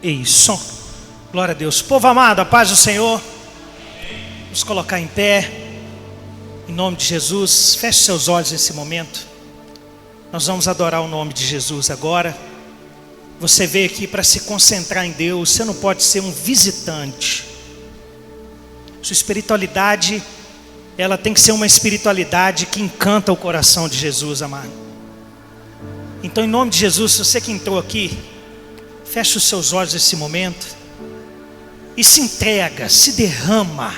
Isso. Glória a Deus. Povo amado, a paz do Senhor. Vamos colocar em pé. Em nome de Jesus. Feche seus olhos nesse momento. Nós vamos adorar o nome de Jesus agora. Você veio aqui para se concentrar em Deus. Você não pode ser um visitante. Sua espiritualidade, ela tem que ser uma espiritualidade que encanta o coração de Jesus, amado. Então, em nome de Jesus, você que entrou aqui, feche os seus olhos nesse momento e se entrega, se derrama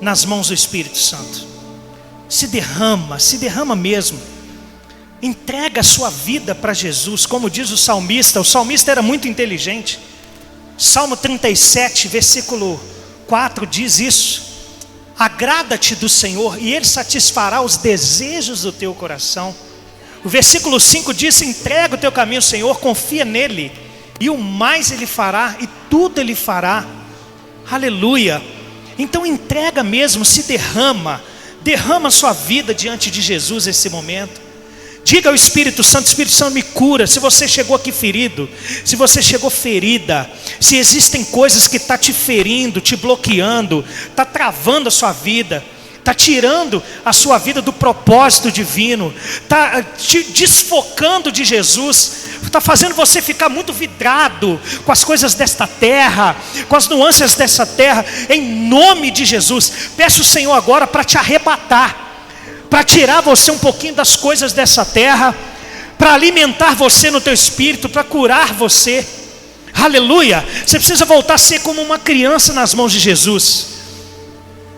nas mãos do Espírito Santo. Se derrama mesmo. Entrega a sua vida para Jesus, como diz o salmista era muito inteligente. Salmo 37, versículo 4 diz isso: agrada-te do Senhor e Ele satisfará os desejos do teu coração. O versículo 5 diz: entrega o teu caminho ao Senhor, confia nele, e o mais Ele fará, e tudo Ele fará. Aleluia. Então entrega mesmo, se derrama a sua vida diante de Jesus nesse momento. Diga ao Espírito Santo: Espírito Santo, me cura. Se você chegou aqui ferido, se você chegou ferida, se existem coisas que estão te ferindo, te bloqueando, está travando a sua vida, está tirando a sua vida do propósito divino, está te desfocando de Jesus, está fazendo você ficar muito vidrado com as coisas desta terra, com as nuances dessa terra. Em nome de Jesus, peço o Senhor agora para te arrebatar, para tirar você um pouquinho das coisas dessa terra, para alimentar você no teu espírito, para curar você. Aleluia. Você precisa voltar a ser como uma criança nas mãos de Jesus,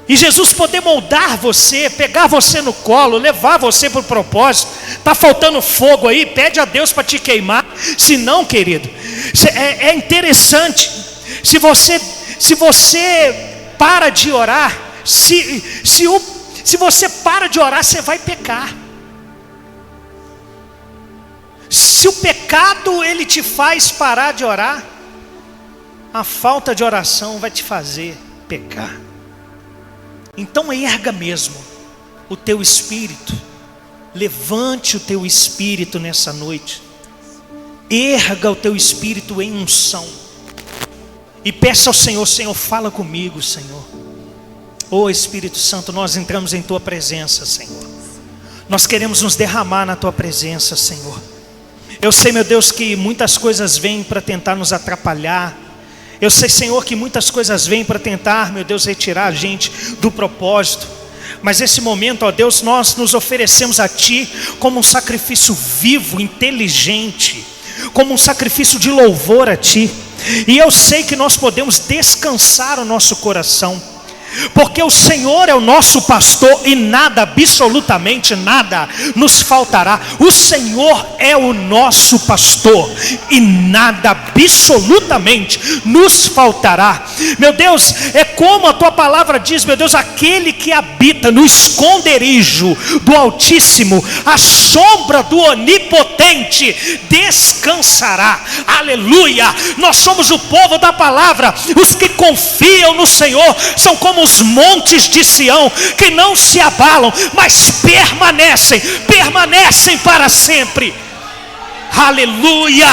e Jesus poder moldar você, pegar você no colo, levar você para o propósito. Está faltando fogo aí? Pede a Deus para te queimar. Se não, querido, é interessante. Se você para de orar, se você para de orar, você vai pecar. Se o pecado ele te faz parar de orar, a falta de oração vai te fazer pecar. Então erga mesmo o teu espírito, levante o teu espírito nessa noite, erga o teu espírito em unção, e peça ao Senhor: Senhor, fala comigo, Senhor. Oh Espírito Santo, nós entramos em tua presença, Senhor. Nós queremos nos derramar na tua presença, Senhor. Eu sei, meu Deus, que muitas coisas vêm para tentar nos atrapalhar. Eu sei, Senhor, que muitas coisas vêm para tentar, meu Deus, retirar a gente do propósito. Mas nesse momento, ó Deus, nós nos oferecemos a Ti como um sacrifício vivo, inteligente, como um sacrifício de louvor a Ti. E eu sei que nós podemos descansar o nosso coração, porque o Senhor é o nosso pastor e nada, absolutamente nada, nos faltará. O Senhor é o nosso pastor e nada, absolutamente, nos faltará. Meu Deus, é como a tua palavra diz, meu Deus: aquele que habita no esconderijo do Altíssimo, a sombra do Onipotente descansará. Aleluia. Nós somos o povo da palavra. Os que confiam no Senhor são como os montes de Sião, que não se abalam, mas permanecem para sempre. Aleluia,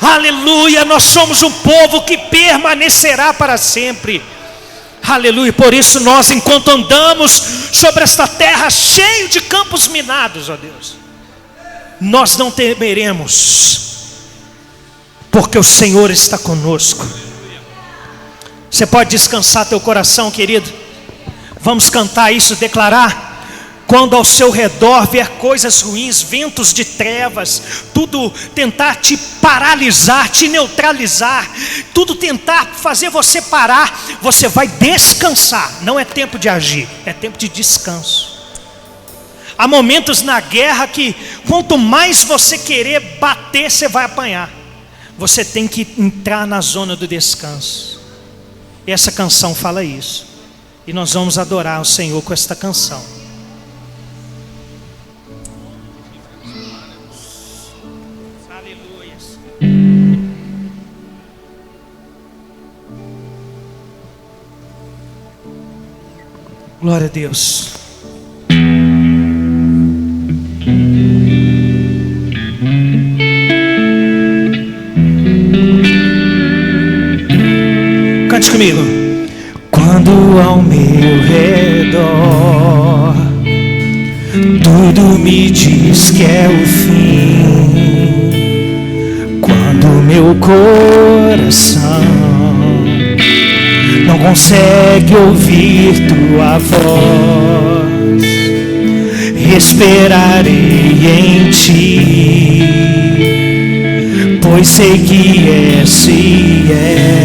aleluia. Nós somos um povo que permanecerá para sempre. Aleluia. Por isso nós, enquanto andamos sobre esta terra cheio de campos minados, ó Deus, nós não temeremos, porque o Senhor está conosco. Você pode descansar teu coração, querido. Vamos cantar isso, declarar: quando ao seu redor vier coisas ruins, ventos de trevas, tudo tentar te paralisar, te neutralizar, tudo tentar fazer você parar, você vai descansar. Não é tempo de agir, é tempo de descanso. Há momentos na guerra que quanto mais você querer bater, você vai apanhar. Você tem que entrar na zona do descanso. E essa canção fala isso. E nós vamos adorar o Senhor com esta canção. Aleluia. Glória a Deus. comigo. Quando ao meu redor tudo me diz que é o fim, quando meu coração não consegue ouvir tua voz, esperarei em ti, pois sei que és fiel.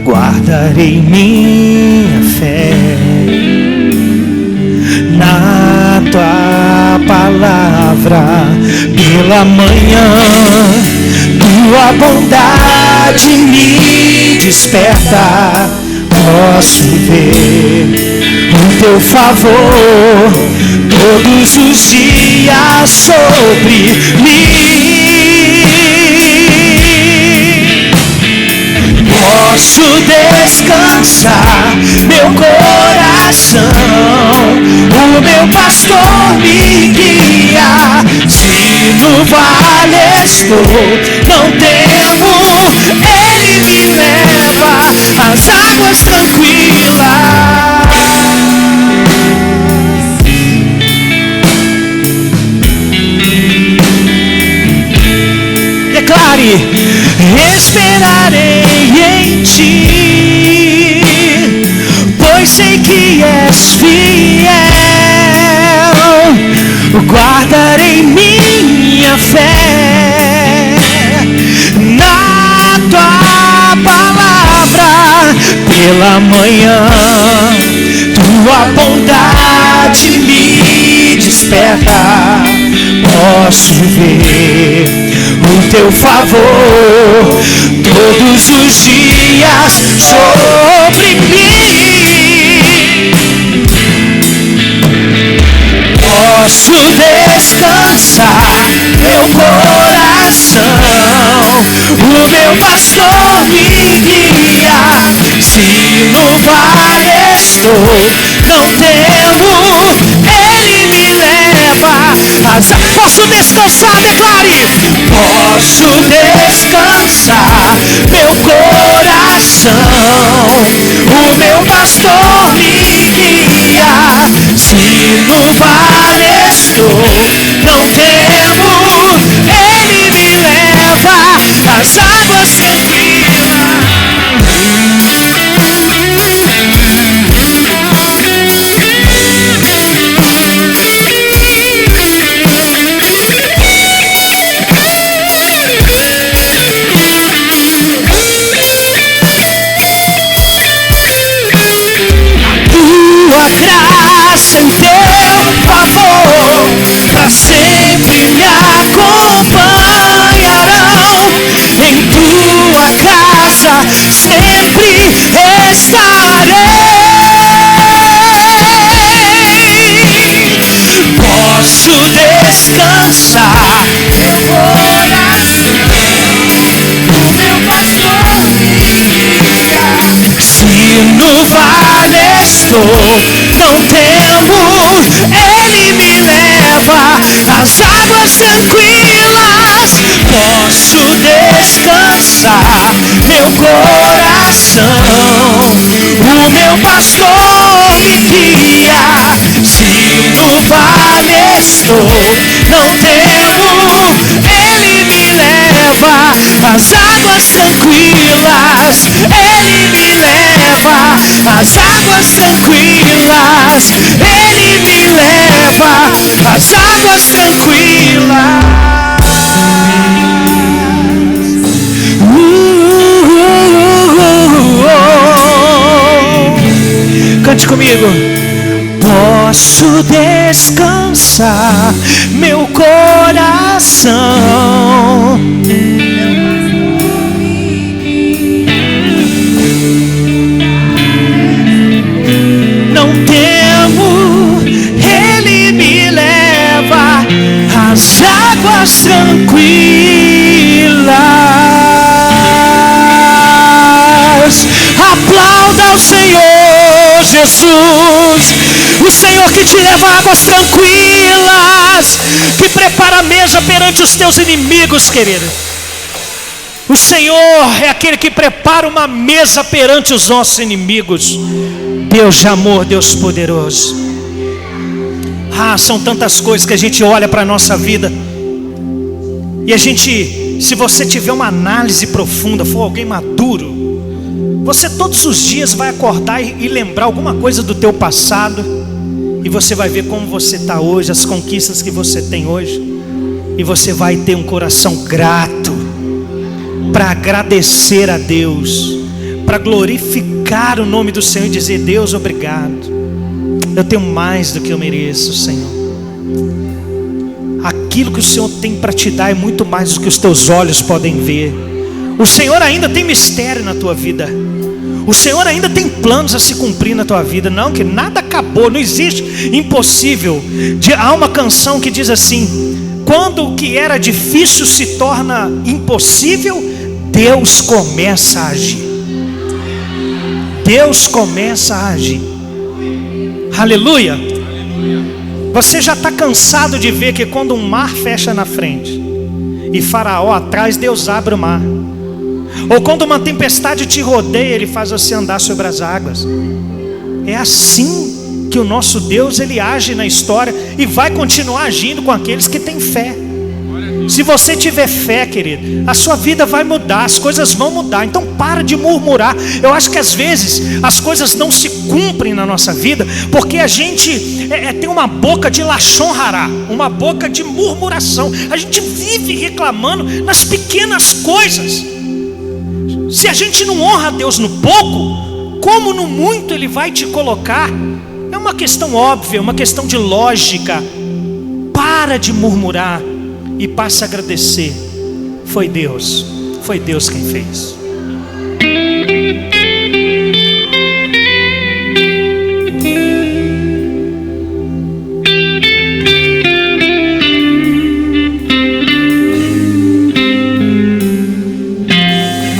Guardarei minha fé na tua palavra. Pela manhã tua bondade me desperta, posso ver o teu favor todos os dias sobre mim. Posso descansar meu coração, o meu pastor me guia. Se no vale estou, não temo, ele me leva às águas tranquilas. Declare: esperarei em ti, pois sei que és fiel. Guardarei minha fé na tua palavra. Pela manhã tua bondade me desperta, posso ver o teu favor todos os dias sobre mim. Posso descansar meu coração, o meu pastor me guia. Se no vale estou, não temo, ele me leva. Posso descansar, declare. Posso descansar meu coração, o meu pastor me guia. Se no vale estou, não temo, ele me leva às águas tranquilas. Graça em teu favor pra sempre me acompanharão. Em tua casa sempre estarei. Posso descansar meu coração, o meu pastor me guia. Se no vale estou, não temo, ele me leva às águas tranquilas. Posso descansar meu coração, o meu pastor me guia. Se no vale estou, não temo, ele me leva às águas tranquilas. Ele me leva às águas tranquilas. Ele me leva às águas tranquilas. Cante comigo. Posso descansar meu coração, não temo, ele me leva às águas tranquilas. Aplauda ao Senhor Jesus, o Senhor que te leva a águas tranquilas, que prepara a mesa perante os teus inimigos, querido. O Senhor é aquele que prepara uma mesa perante os nossos inimigos. Deus de amor, Deus poderoso. São tantas coisas que a gente olha para a nossa vida e a gente, se você tiver uma análise profunda, for alguém maduro, você todos os dias vai acordar e lembrar alguma coisa do teu passado, e você vai ver como você está hoje, as conquistas que você tem hoje, e você vai ter um coração grato para agradecer a Deus, para glorificar o nome do Senhor e dizer: Deus, obrigado, eu tenho mais do que eu mereço, Senhor. Aquilo que o Senhor tem para te dar é muito mais do que os teus olhos podem ver. O Senhor ainda tem mistério na tua vida. O Senhor ainda tem planos a se cumprir na tua vida. Não, que nada acabou, não existe impossível. Há uma canção que diz assim: quando o que era difícil se torna impossível, Deus começa a agir. Deus começa a agir. Aleluia. Você já está cansado de ver que quando um mar fecha na frente e Faraó atrás, Deus abre o mar. Ou quando uma tempestade te rodeia, Ele faz você andar sobre as águas. É assim que o nosso Deus, Ele age na história e vai continuar agindo com aqueles que têm fé. Se você tiver fé, querido, a sua vida vai mudar, as coisas vão mudar. Então para de murmurar. Eu acho que às vezes as coisas não se cumprem na nossa vida porque a gente tem uma boca de lachon hará, uma boca de murmuração. A gente vive reclamando nas pequenas coisas. Se a gente não honra a Deus no pouco, como no muito Ele vai te colocar? É uma questão óbvia, uma questão de lógica. Para de murmurar e passe a agradecer. Foi Deus quem fez.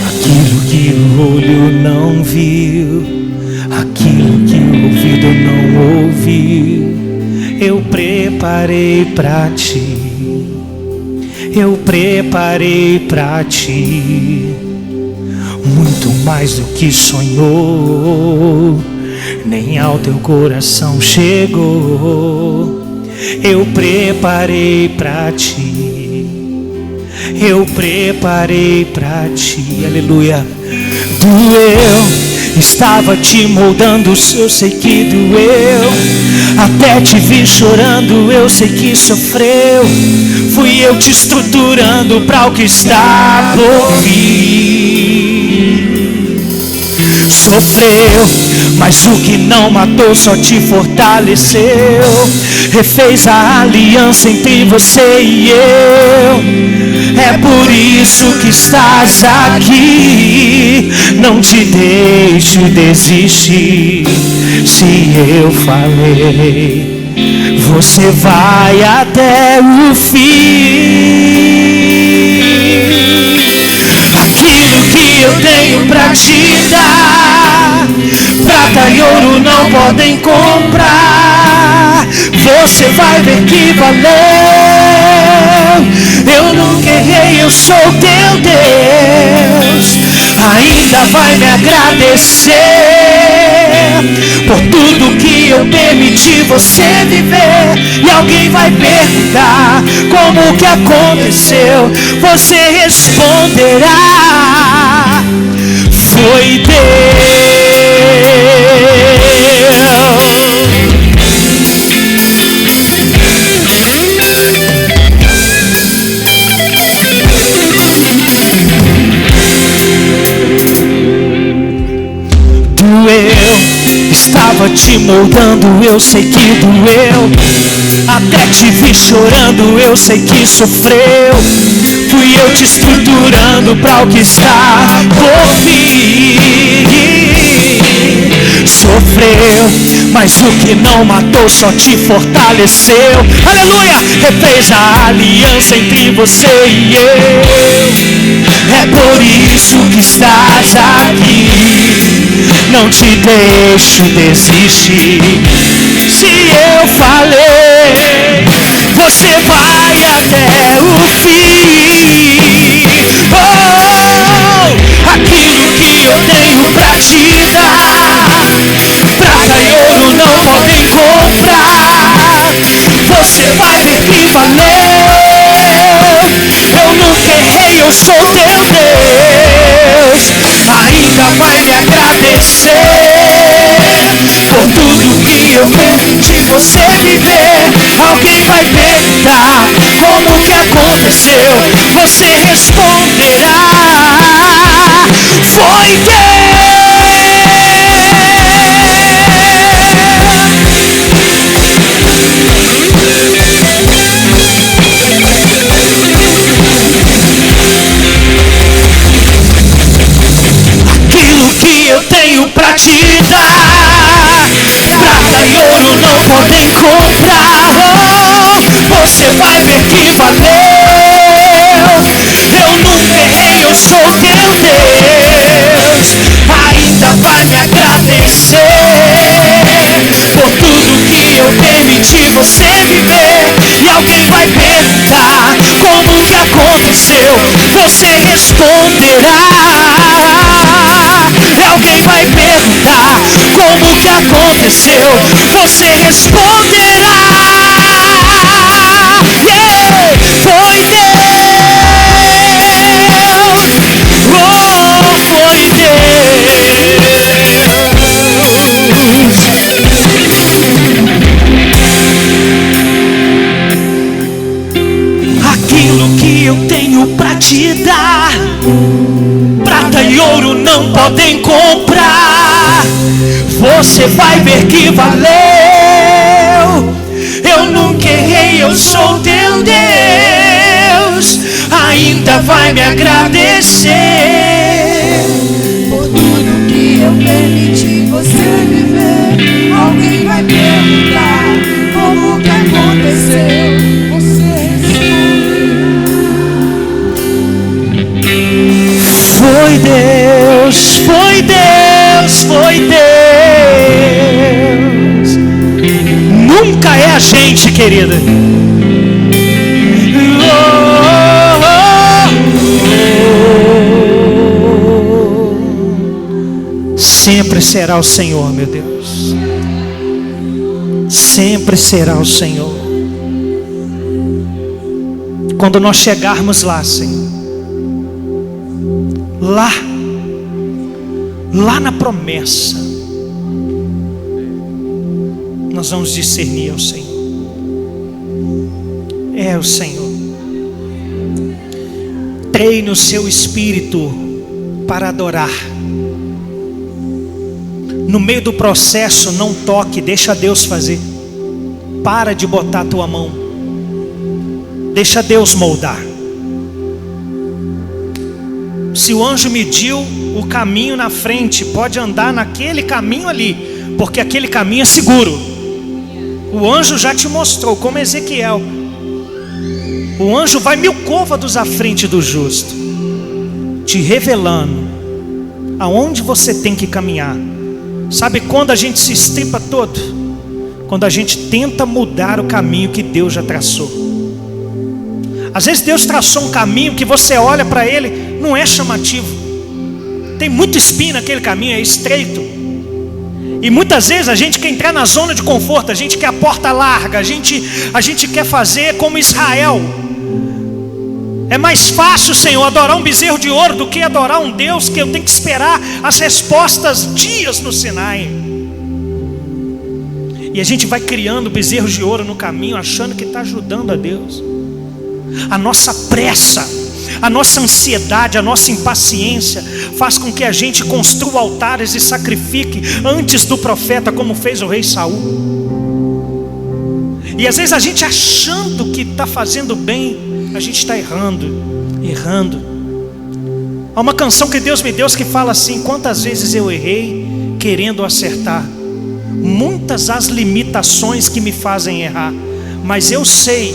Aquilo que o olho não viu, aquilo que o ouvido não ouviu, eu preparei para ti. Eu preparei para ti muito mais do que sonhou, nem ao teu coração chegou. Eu preparei para ti. Eu preparei para ti. Aleluia. Doeu. Estava te moldando, eu sei que doeu. Até te vi chorando, eu sei que sofreu. Fui eu te estruturando para o que está por vir. Sofreu, mas o que não matou só te fortaleceu. Refez a aliança entre você e eu. É por isso que estás aqui. Não te deixo desistir. Se eu falei, você vai até o fim. Aquilo que eu tenho pra te dar, prata e ouro não podem comprar. Você vai ver que valeu. Eu nunca errei, eu sou teu Deus. Ainda vai me agradecer por tudo que eu permiti você viver. E alguém vai perguntar como que aconteceu. Você responderá: foi Deus. Doeu, estava te moldando, eu sei que doeu. Até te vi chorando, eu sei que sofreu. Fui eu te estruturando para o que está por vir. Sofreu, mas o que não matou só te fortaleceu. Aleluia! Refez a aliança entre você e eu. É por isso que estás aqui. Não te deixo desistir. Se eu falei, você vai até o fim. Oh! eu sou teu Deus, ainda vai me agradecer por tudo que eu permiti você viver. Alguém vai perguntar como que aconteceu, você responderá: foi Deus. Aquilo que eu tenho pra te dar, prata e ouro não podem comprar. Oh, você vai ver que valeu. Eu nunca errei, eu sou teu Deus, ainda vai me agradecer por tudo que eu permiti você viver. E alguém vai perguntar como que aconteceu, você responderá. Alguém vai perguntar como que aconteceu, você responderá: yeah, foi Deus, oh, foi Deus. Aquilo que eu tenho pra te dar, prata e ouro não podem comprar. Você vai ver que valeu. Eu nunca errei, eu sou teu Deus, ainda vai me agradecer por tudo que eu permiti você viver. Alguém vai perguntar como que aconteceu, você responde: foi Deus, foi Deus, foi Deus. Nunca é a gente, querida. Sempre será o Senhor, meu Deus. Sempre será o Senhor. Quando nós chegarmos lá, Senhor, lá na promessa, nós vamos discernir ao Senhor. É o Senhor. Treine o seu espírito para adorar. No meio do processo, não toque, deixa Deus fazer. Para de botar a tua mão. Deixa Deus moldar. Se o anjo mediu o caminho na frente, pode andar naquele caminho ali, porque aquele caminho é seguro. O anjo já te mostrou, como Ezequiel. O anjo vai 1000 côvados à frente do justo, te revelando aonde você tem que caminhar. Sabe quando a gente se estripa todo? Quando a gente tenta mudar o caminho que Deus já traçou. Às vezes Deus traçou um caminho que você olha para ele, não é chamativo. Tem muito espinho naquele caminho, é estreito. E muitas vezes a gente quer entrar na zona de conforto, a gente quer a porta larga, a gente quer fazer como Israel. É mais fácil, Senhor, adorar um bezerro de ouro do que adorar um Deus que eu tenho que esperar as respostas dias no Sinai. E a gente vai criando bezerros de ouro no caminho, achando que está ajudando a Deus. A nossa pressa, a nossa ansiedade, a nossa impaciência faz com que a gente construa altares e sacrifique antes do profeta, como fez o rei Saul. E às vezes a gente achando que está fazendo bem, a gente está errando. Há uma canção que Deus me deu que fala assim: quantas vezes eu errei querendo acertar, muitas as limitações que me fazem errar, mas eu sei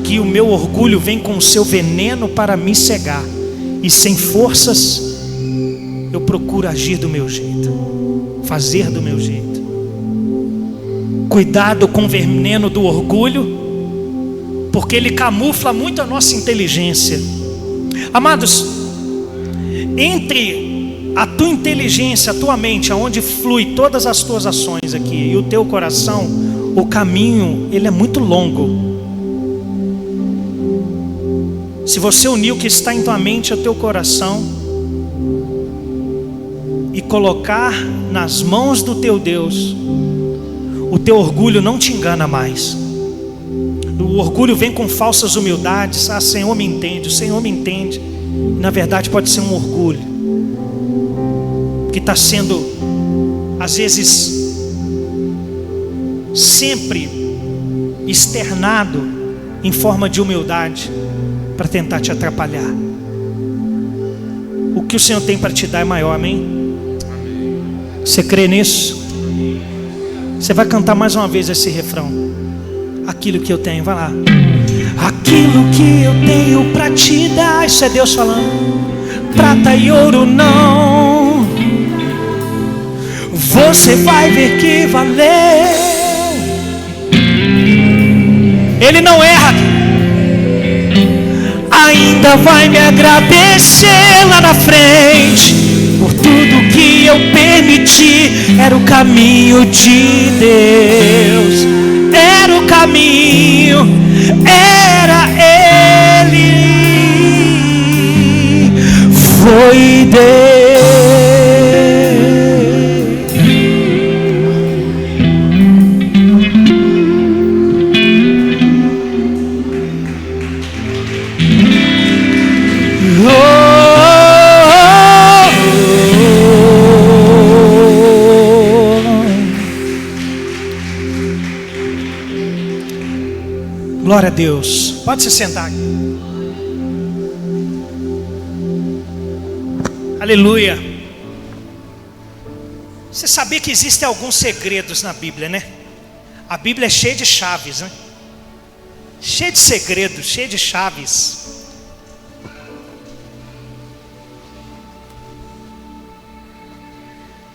que o meu orgulho vem com o seu veneno para me cegar, e sem forças eu procuro agir do meu jeito, fazer do meu jeito. Cuidado com o veneno do orgulho, porque ele camufla muito a nossa inteligência. Amados, entre a tua inteligência, a tua mente, aonde flui todas as tuas ações aqui, e o teu coração, o caminho, ele é muito longo. Se você unir o que está em tua mente ao teu coração e colocar nas mãos do teu Deus, o teu orgulho não te engana mais. O orgulho vem com falsas humildades. Ah, Senhor me entende, o Senhor me entende. Na verdade pode ser um orgulho que está sendo, às vezes, sempre externado em forma de humildade para tentar te atrapalhar. O que o Senhor tem para te dar é maior, amém? Você crê nisso? Você vai cantar mais uma vez esse refrão. Aquilo que eu tenho, vai lá. Aquilo que eu tenho para te dar. Isso é Deus falando. Prata e ouro não, você vai ver que valeu. Ele não erra. Ainda vai me agradecer lá na frente por tudo que eu permiti. Era o caminho de Deus, era o caminho, era Ele, foi Deus. Glória a Deus. Pode se sentar aqui. Aleluia. Você sabia que existem alguns segredos na Bíblia, né? A Bíblia é cheia de chaves, né? Cheia de segredos, cheia de chaves.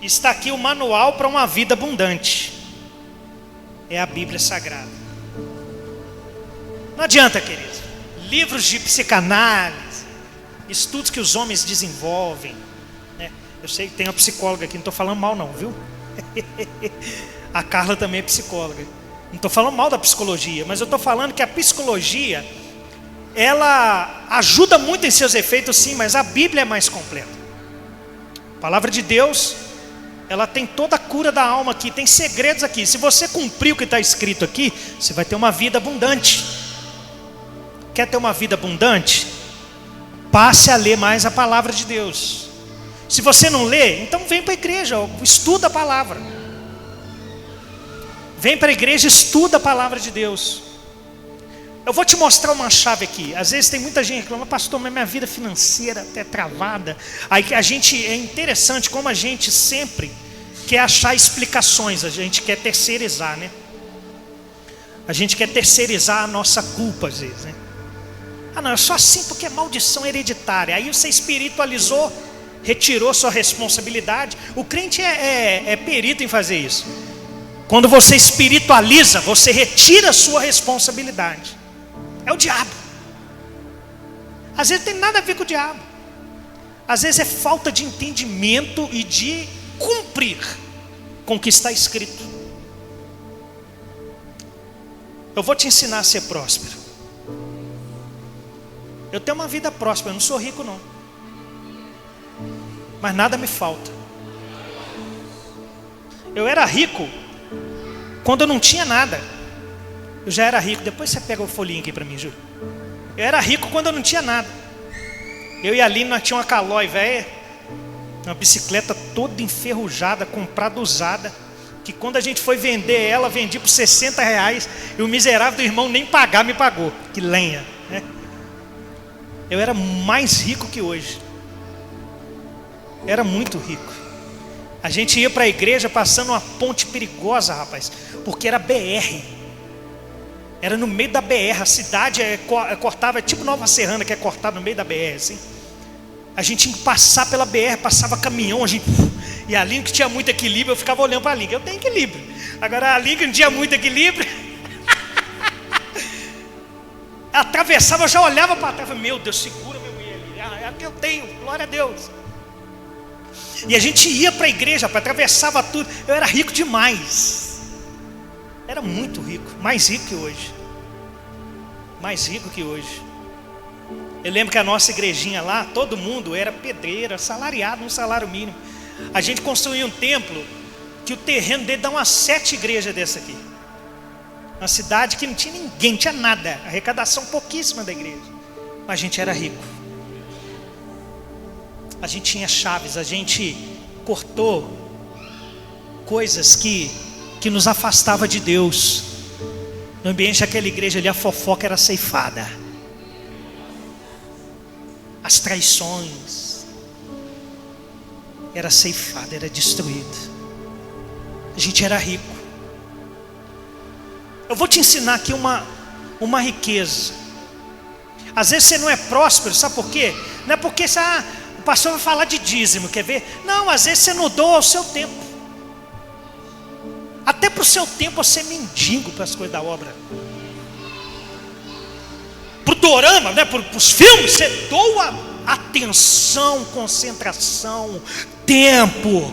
Está aqui o manual para uma vida abundante. É a Bíblia Sagrada. Não adianta, querido. Livros de psicanálise, estudos que os homens desenvolvem, né? Eu sei que tem uma psicóloga aqui, não estou falando mal não, viu? A Carla também é psicóloga. Não estou falando mal da psicologia, mas eu estou falando que a psicologia, ela ajuda muito em seus efeitos, sim, mas a Bíblia é mais completa. A palavra de Deus, ela tem toda a cura da alma aqui, tem segredos aqui. Se você cumprir o que está escrito aqui, você vai ter uma vida abundante. Quer ter uma vida abundante? Passe a ler mais a palavra de Deus. Se você não lê, então vem para a igreja, estuda a palavra. Vem para a igreja, estuda a palavra de Deus. Eu vou te mostrar uma chave aqui. Às vezes tem muita gente que fala, pastor, mas minha vida financeira até travada. Aí a gente, é interessante como a gente sempre quer achar explicações, a gente quer terceirizar, né? A gente quer terceirizar a nossa culpa às vezes, né? Ah não, é só assim porque é maldição hereditária. Aí você espiritualizou, retirou sua responsabilidade. O crente é perito em fazer isso. Quando você espiritualiza, você retira a sua responsabilidade. É o diabo. Às vezes não tem nada a ver com o diabo. Às vezes é falta de entendimento e de cumprir com o que está escrito. Eu vou te ensinar a ser próspero. Eu tenho uma vida próspera, eu não sou rico não, mas nada me falta. Eu era rico quando eu não tinha nada. Eu já era rico. Depois você pega o folhinho aqui para mim, Júlio. Eu era rico quando eu não tinha nada. Eu e a Aline, nós tínhamos uma Calói velha, uma bicicleta toda enferrujada, comprada usada, que quando a gente foi vender ela, vendi por R$60, e o miserável do irmão nem pagar me pagou. Que lenha, né? Eu era mais rico que hoje. Era muito rico. A gente ia para a igreja passando uma ponte perigosa, rapaz, porque era BR. Era no meio da BR. A cidade cortava, tipo Nova Serrana, que é cortada no meio da BR, assim. A gente tinha que passar pela BR, passava caminhão, a gente... E a Aline, que tinha muito equilíbrio, eu ficava olhando para a Aline. Eu tenho equilíbrio. Agora a Aline, que não tinha muito equilíbrio, atravessava, eu já olhava para trás, meu Deus, segura minha mulher ali, é a que eu tenho, glória a Deus. E a gente ia para a igreja, atravessava tudo. Eu era rico demais, era muito rico, mais rico que hoje, mais rico que hoje. Eu lembro que a nossa igrejinha lá, todo mundo era pedreiro, assalariado, um salário mínimo. A gente construiu um templo que o terreno dele dá umas 7 igrejas dessa aqui. Uma cidade que não tinha ninguém, não tinha nada. Arrecadação pouquíssima da igreja. Mas a gente era rico. A gente tinha chaves, a gente cortou coisas que nos afastava de Deus. No ambiente daquela igreja ali, a fofoca era ceifada. As traições era ceifada, era destruída. A gente era rico. Eu vou te ensinar aqui uma riqueza. Às vezes você não é próspero, sabe por quê? Não é porque o pastor vai falar de dízimo, quer ver? Não, às vezes você não doa o seu tempo. Até para o seu tempo você é mendigo para as coisas da obra. Para o dorama, né? Para os filmes, você doa atenção, concentração, tempo.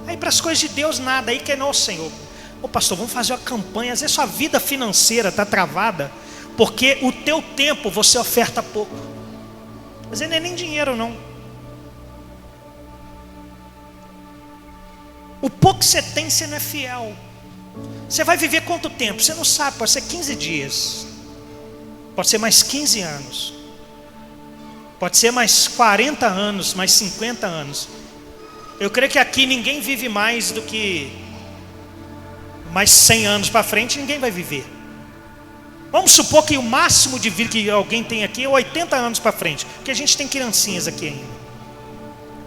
Aí para as coisas de Deus nada, aí que não, Senhor. Ô pastor, vamos fazer uma campanha. Às vezes sua vida financeira está travada, porque o teu tempo você oferta pouco. Mas não é nem dinheiro não. O pouco que você tem, você não é fiel. Você vai viver quanto tempo? Você não sabe, pode ser 15 dias. Pode ser mais 15 anos. Pode ser mais 40 anos, mais 50 anos. Eu creio que aqui ninguém vive mais do que mais 100 anos para frente, ninguém vai viver. Vamos supor que o máximo de vida que alguém tem aqui é 80 anos para frente, porque a gente tem criancinhas aqui ainda.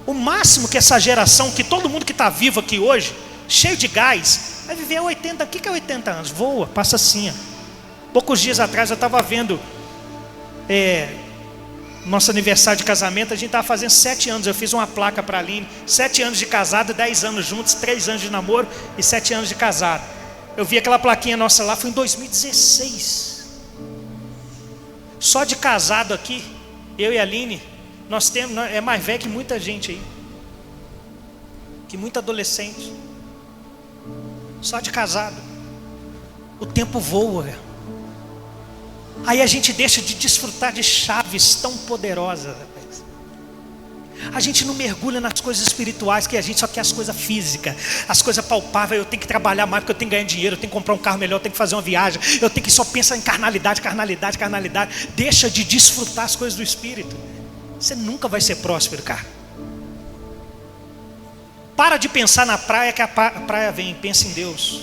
O máximo que essa geração, que todo mundo que está vivo aqui hoje, cheio de gás, vai viver 80, o que é 80 anos? Voa, passa assim. Poucos dias atrás eu estava vendo nosso aniversário de casamento, a gente estava fazendo 7 anos, eu fiz uma placa para a Aline, 7 anos de casado, 10 anos juntos, 3 anos de namoro e 7 anos de casado. Eu vi aquela plaquinha nossa lá, foi em 2016. Só de casado aqui, eu e a Aline, nós temos, é mais velho que muita gente aí, que muito adolescente, só de casado. O tempo voa. Aí a gente deixa de desfrutar de chaves tão poderosas. A gente não mergulha nas coisas espirituais, que a gente só quer as coisas físicas, as coisas palpáveis. Eu tenho que trabalhar mais porque eu tenho que ganhar dinheiro, eu tenho que comprar um carro melhor, eu tenho que fazer uma viagem, eu tenho que só pensar em carnalidade. Deixa de desfrutar as coisas do Espírito. Você nunca vai ser próspero, cara. Para de pensar na praia, que a praia vem. Pensa em Deus.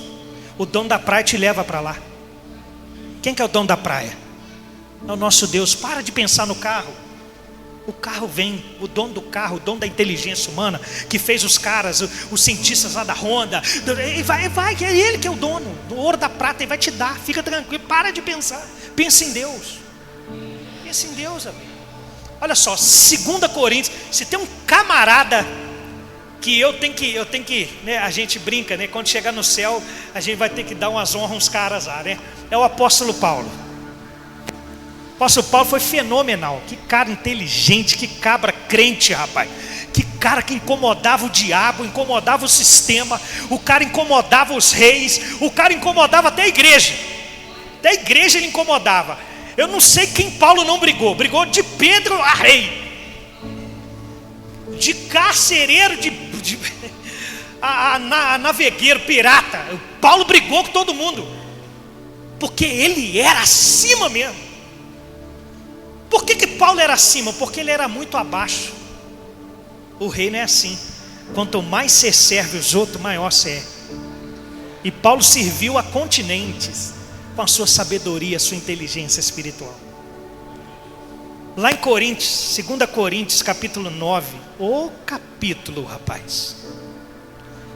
O dono da praia te leva para lá. Quem que é o dono da praia? É o nosso Deus. Para de pensar no carro. O carro vem. O dono do carro, o dono da inteligência humana, que fez os caras, os cientistas lá da Honda, é ele que é o dono do ouro, da prata. Ele vai te dar. Fica tranquilo. Para de pensar. Pensa em Deus. Pensa em Deus, amigo. Olha só, 2 Coríntios. Se tem um camarada que eu tenho que, né, a gente brinca, né, quando chegar no céu, a gente vai ter que dar umas honras a uns caras lá, né? É o apóstolo Paulo. O apóstolo Paulo foi fenomenal. Que cara inteligente, que cabra crente, rapaz. Que cara que incomodava o diabo, incomodava o sistema. O cara incomodava os reis. O cara incomodava até a igreja. Até a igreja ele incomodava. Eu não sei quem Paulo não brigou. Brigou de Pedro a rei, de carcereiro, a navegueiro, pirata. O Paulo brigou com todo mundo, porque ele era acima mesmo. Por que Paulo era acima? Porque ele era muito abaixo. O rei não é assim. Quanto mais você serve os outros, maior você é. E Paulo serviu a continentes com a sua sabedoria, a sua inteligência espiritual. Lá em Coríntios, 2 Coríntios capítulo 9, o capítulo, rapaz.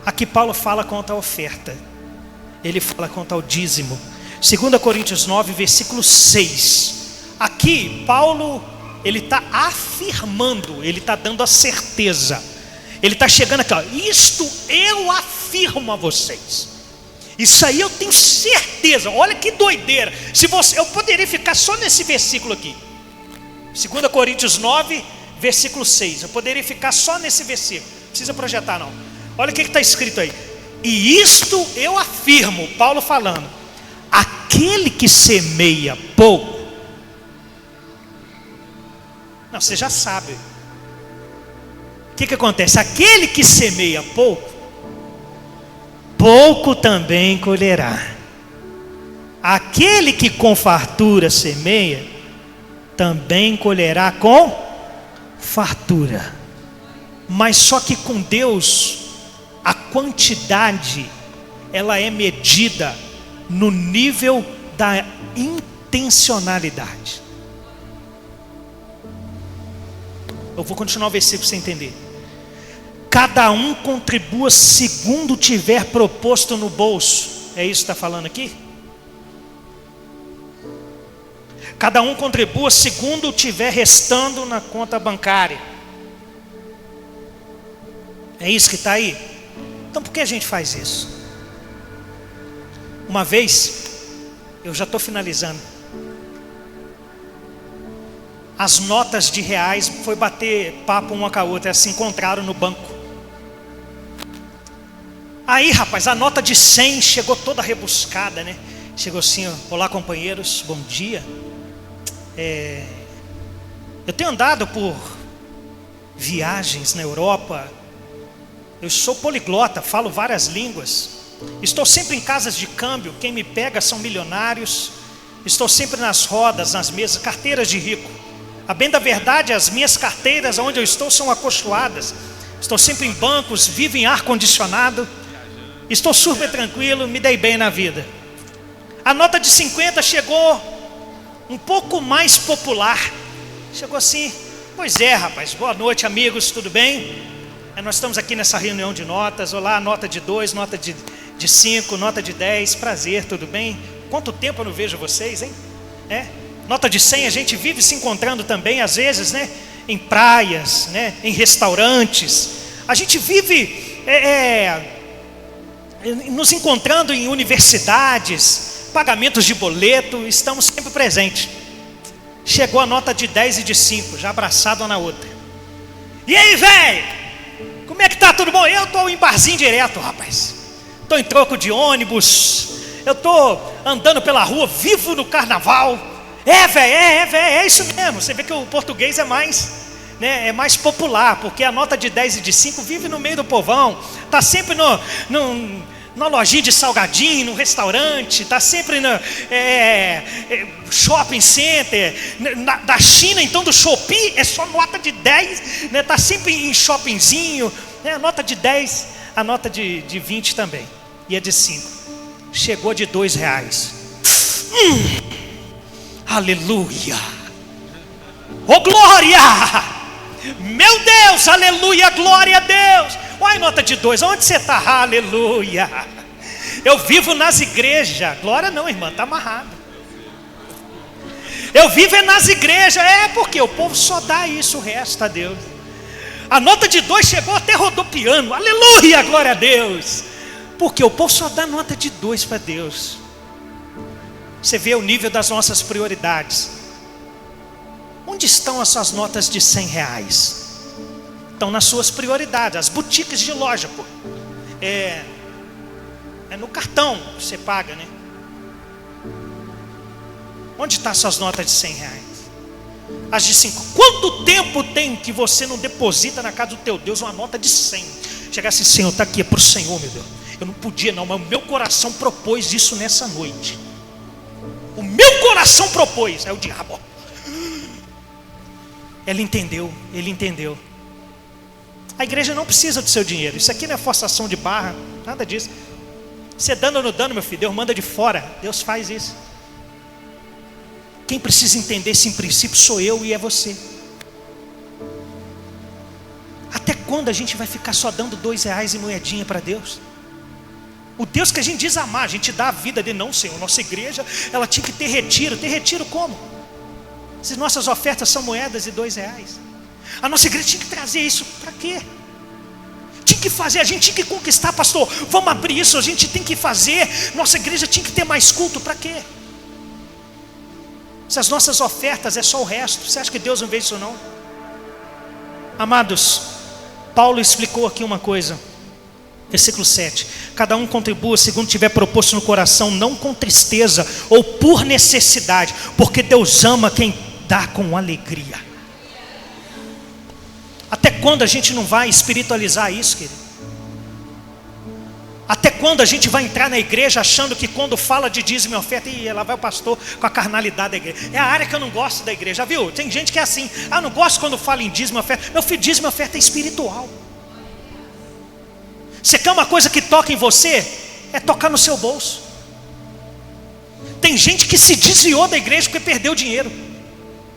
Aqui Paulo fala quanto à oferta. Ele fala quanto ao dízimo. 2 Coríntios 9, versículo 6. Aqui Paulo, ele está afirmando, ele está dando a certeza. Ele está chegando aqui, ó, isto eu afirmo a vocês. Isso aí eu tenho certeza. Olha que doideira. Eu poderia ficar só nesse versículo aqui, 2 Coríntios 9, versículo 6. Eu poderia ficar só nesse versículo. Não precisa projetar não. Olha o que está escrito aí. E isto eu afirmo, Paulo falando: aquele que semeia pouco, Não, você já sabe. O que acontece? Aquele que semeia pouco, pouco também colherá. Aquele que com fartura semeia, também colherá com fartura. Mas só que com Deus, a quantidade, ela é medida no nível da intencionalidade. Eu vou continuar o versículo para você entender. Cada um contribua segundo tiver proposto no bolso. É isso que está falando aqui? Cada um contribua segundo tiver restando na conta bancária. É isso que está aí? Então por que a gente faz isso? Uma vez, eu já estou finalizando, as notas de reais foi bater papo uma com a outra, elas se encontraram no banco. Aí, rapaz, a nota de 100 chegou toda rebuscada, né? Chegou assim, ó, olá companheiros, bom dia. Eu tenho andado por viagens na Europa, eu sou poliglota, falo várias línguas, estou sempre em casas de câmbio, quem me pega são milionários, estou sempre nas rodas, nas mesas, carteiras de rico. A bem da verdade, as minhas carteiras onde eu estou são acolchoadas, estou sempre em bancos, vivo em ar-condicionado, estou super tranquilo, me dei bem na vida. A nota de 50 chegou um pouco mais popular. Chegou assim, pois é rapaz, boa noite amigos, tudo bem? Nós estamos aqui nessa reunião de notas. Olá, nota de 2, nota de 5, nota de 10, prazer, tudo bem? Quanto tempo eu não vejo vocês, hein? Nota de 100, a gente vive se encontrando também às vezes, né? Em praias, né? Em restaurantes. A gente vive nos encontrando em universidades, pagamentos de boleto, estamos sempre presentes. Chegou a nota de 10 e de 5, já abraçado uma na outra. E aí, velho? Como é que tá, tudo bom? Eu estou em barzinho direto, rapaz. Estou em troco de ônibus. Eu estou andando pela rua, vivo no carnaval. Velho, é isso mesmo. Você vê que o português é mais, né, é mais popular, porque a nota de 10 e de 5 vive no meio do povão. Está sempre na lojinha de salgadinho, no restaurante, está sempre no shopping center, da China, então do Shopee, é só nota de 10, né? Está sempre em shoppingzinho, né? A nota de 10, a nota de 20 também, e a de 5, chegou de R$2, aleluia, oh glória, meu Deus, aleluia, glória a Deus. Olha a nota de 2, onde você está? Aleluia. Eu vivo nas igrejas. Glória não, irmã, está amarrado. Eu vivo nas igrejas. Porque o povo só dá isso, o resto a Deus. A nota de 2 chegou até rodopiando. Aleluia, glória a Deus. Porque o povo só dá nota de 2 para Deus. Você vê o nível das nossas prioridades. Onde estão as suas notas de R$100? Estão nas suas prioridades, as boutiques de loja, pô. É no cartão que você paga, né? Onde estão as suas notas de R$100? As de 5. Quanto tempo tem que você não deposita na casa do teu Deus uma nota de 100? Chegar assim, Senhor, está aqui, é para o Senhor, meu Deus. Eu não podia não, mas o meu coração propôs isso nessa noite. O meu coração propôs. É o diabo. Ele entendeu. A igreja não precisa do seu dinheiro. Isso aqui não é forçação de barra, nada disso. Você dando ou não dando, meu filho, Deus manda de fora. Deus faz isso. Quem precisa entender esse princípio sou eu e é você. Até quando a gente vai ficar só dando R$2 e moedinha para Deus? O Deus que a gente diz amar, a gente dá a vida dele. Não, Senhor, nossa igreja, ela tinha que ter retiro. Ter retiro como? Se nossas ofertas são moedas de R$2. A nossa igreja tinha que trazer isso, para quê? Tinha que fazer, a gente tinha que conquistar, pastor. Vamos abrir isso, a gente tem que fazer. Nossa igreja tinha que ter mais culto, para quê? Se as nossas ofertas é só o resto, você acha que Deus não vê isso não? Amados, Paulo explicou aqui uma coisa, versículo 7. Cada um contribua segundo tiver proposto no coração, não com tristeza ou por necessidade, porque Deus ama quem dá com alegria. quando a gente não vai espiritualizar isso, querido? Até quando a gente vai entrar na igreja achando que quando fala de dízimo e oferta, lá vai o pastor com a carnalidade da igreja? É a área que eu não gosto da igreja, já viu? Tem gente que é assim, não gosto quando fala em dízimo e oferta. Meu filho, dízimo e oferta é espiritual. Você quer uma coisa que toca em você? É tocar no seu bolso. Tem gente que se desviou da igreja porque perdeu dinheiro,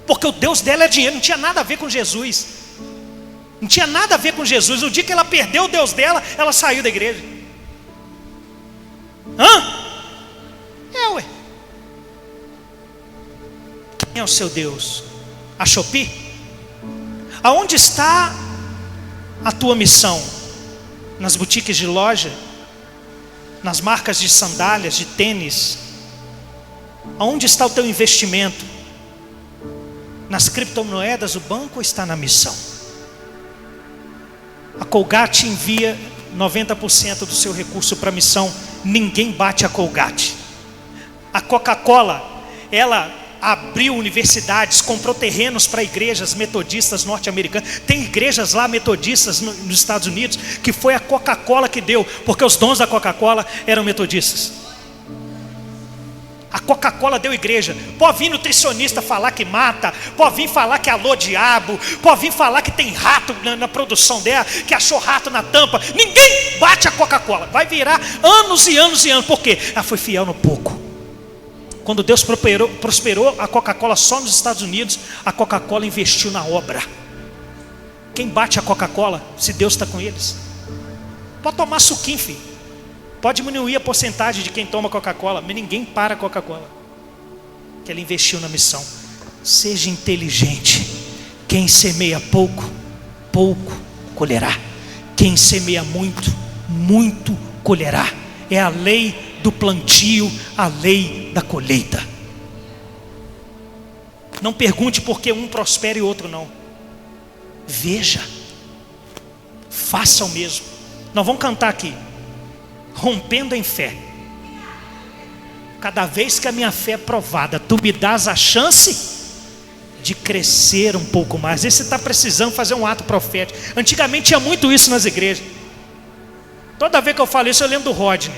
porque o Deus dela é dinheiro, não tinha nada a ver com Jesus. Não tinha nada a ver com Jesus. O dia que ela perdeu o Deus dela, ela saiu da igreja. Ué. Quem é o seu Deus? A Shopee? Aonde está a tua missão? Nas boutiques de loja? Nas marcas de sandálias, de tênis? Aonde está o teu investimento? Nas criptomoedas do banco ou está na missão? A Colgate envia 90% do seu recurso para a missão. Ninguém bate a Colgate. A Coca-Cola, ela abriu universidades, comprou terrenos para igrejas metodistas norte-americanas. Tem igrejas lá metodistas nos Estados Unidos que foi a Coca-Cola que deu, porque os donos da Coca-Cola eram metodistas. A Coca-Cola deu igreja. Pode vir nutricionista falar que mata, pode vir falar que alô diabo, pode vir falar que tem rato na produção dela, que achou rato na tampa. Ninguém bate a Coca-Cola. Vai virar anos e anos e anos. Por quê? Ela foi fiel no pouco. Quando Deus prosperou a Coca-Cola só nos Estados Unidos, a Coca-Cola investiu na obra. Quem bate a Coca-Cola, se Deus está com eles? Pode tomar suquinho, filho. Pode diminuir a porcentagem de quem toma Coca-Cola, mas ninguém para a Coca-Cola, que ela investiu na missão. Seja inteligente. Quem semeia pouco, pouco colherá. Quem semeia muito, muito colherá. É a lei do plantio, a lei da colheita. Não pergunte por que um prospera e outro não. Veja, faça o mesmo. Nós vamos cantar aqui, rompendo em fé. Cada vez que a minha fé é provada, tu me dás a chance de crescer um pouco mais. Esse está precisando fazer um ato profético. Antigamente tinha muito isso nas igrejas. Toda vez que eu falo isso, eu lembro do Rodney.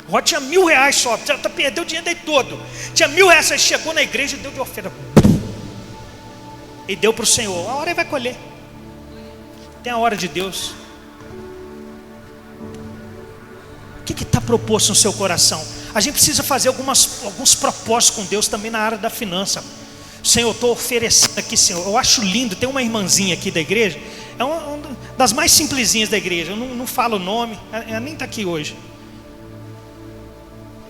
O Rodney tinha R$1.000 só, perdeu o dinheiro dele todo. Tinha R$1.000, ele chegou na igreja e deu de oferta. E deu para o Senhor. A hora ele vai colher. Tem a hora de Deus. O que está proposto no seu coração? A gente precisa fazer alguns propósitos com Deus também na área da finança. Senhor, eu estou oferecendo aqui, Senhor. Eu acho lindo, tem uma irmãzinha aqui da igreja. É uma das mais simplesinhas da igreja. Eu não falo o nome, ela nem está aqui hoje.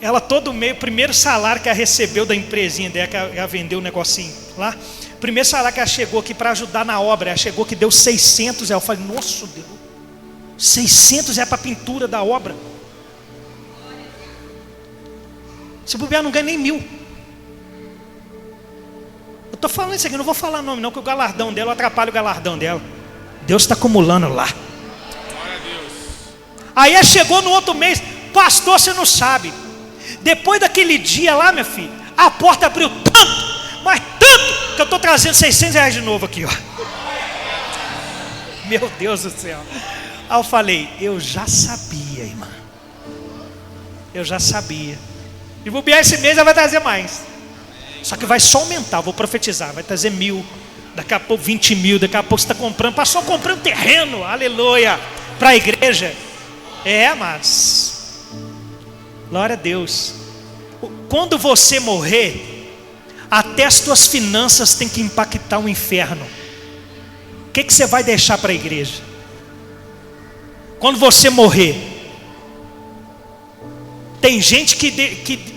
Ela todo mês, o primeiro salário que ela recebeu da empresinha dela, que ela vendeu um negocinho lá. O primeiro salário que ela chegou aqui para ajudar na obra, ela chegou que deu 600. Eu falei, nossa Deus, 600 é para a pintura da obra. Se bobear, não ganha nem 1.000. Eu estou falando isso aqui, não vou falar nome não, que o galardão dela atrapalha o galardão dela. Deus está acumulando lá. Aí ela chegou no outro mês, pastor, você não sabe. Depois daquele dia lá, minha filha, a porta abriu tanto, mas tanto, que eu estou trazendo R$600 de novo aqui, ó. Meu Deus do céu. Aí eu falei, eu já sabia, irmã. Eu já sabia. E bobear esse mês ela vai trazer mais. Só que vai só aumentar, vou profetizar. Vai trazer 1.000, daqui a pouco 20.000, daqui a pouco você está comprando, passou comprando terreno, aleluia, para a igreja. Amados, glória a Deus. Quando você morrer, até as tuas finanças têm que impactar o inferno. O que você vai deixar para a igreja? Quando você morrer, tem gente que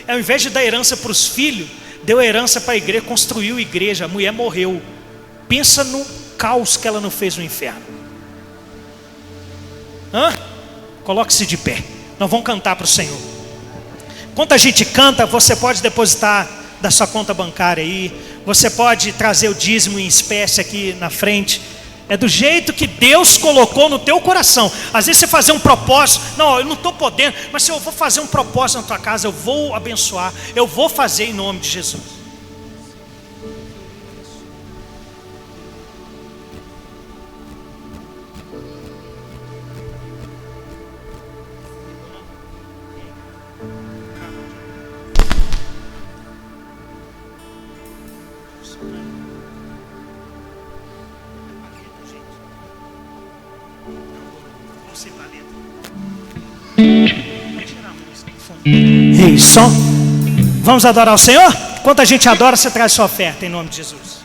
ao invés de dar herança para os filhos, deu herança para a igreja, construiu igreja, a mulher morreu. Pensa no caos que ela não fez no inferno. Coloque-se de pé. Nós vamos cantar para o Senhor. Enquanto a gente canta, você pode depositar da sua conta bancária aí. Você pode trazer o dízimo em espécie aqui na frente. É do jeito que Deus colocou no teu coração. Às vezes você fazer um propósito, não, eu não estou podendo, mas se eu vou fazer um propósito na tua casa, eu vou abençoar, eu vou fazer em nome de Jesus. Ei, som. Vamos adorar o Senhor? Enquanto a gente adora, você traz sua oferta em nome de Jesus.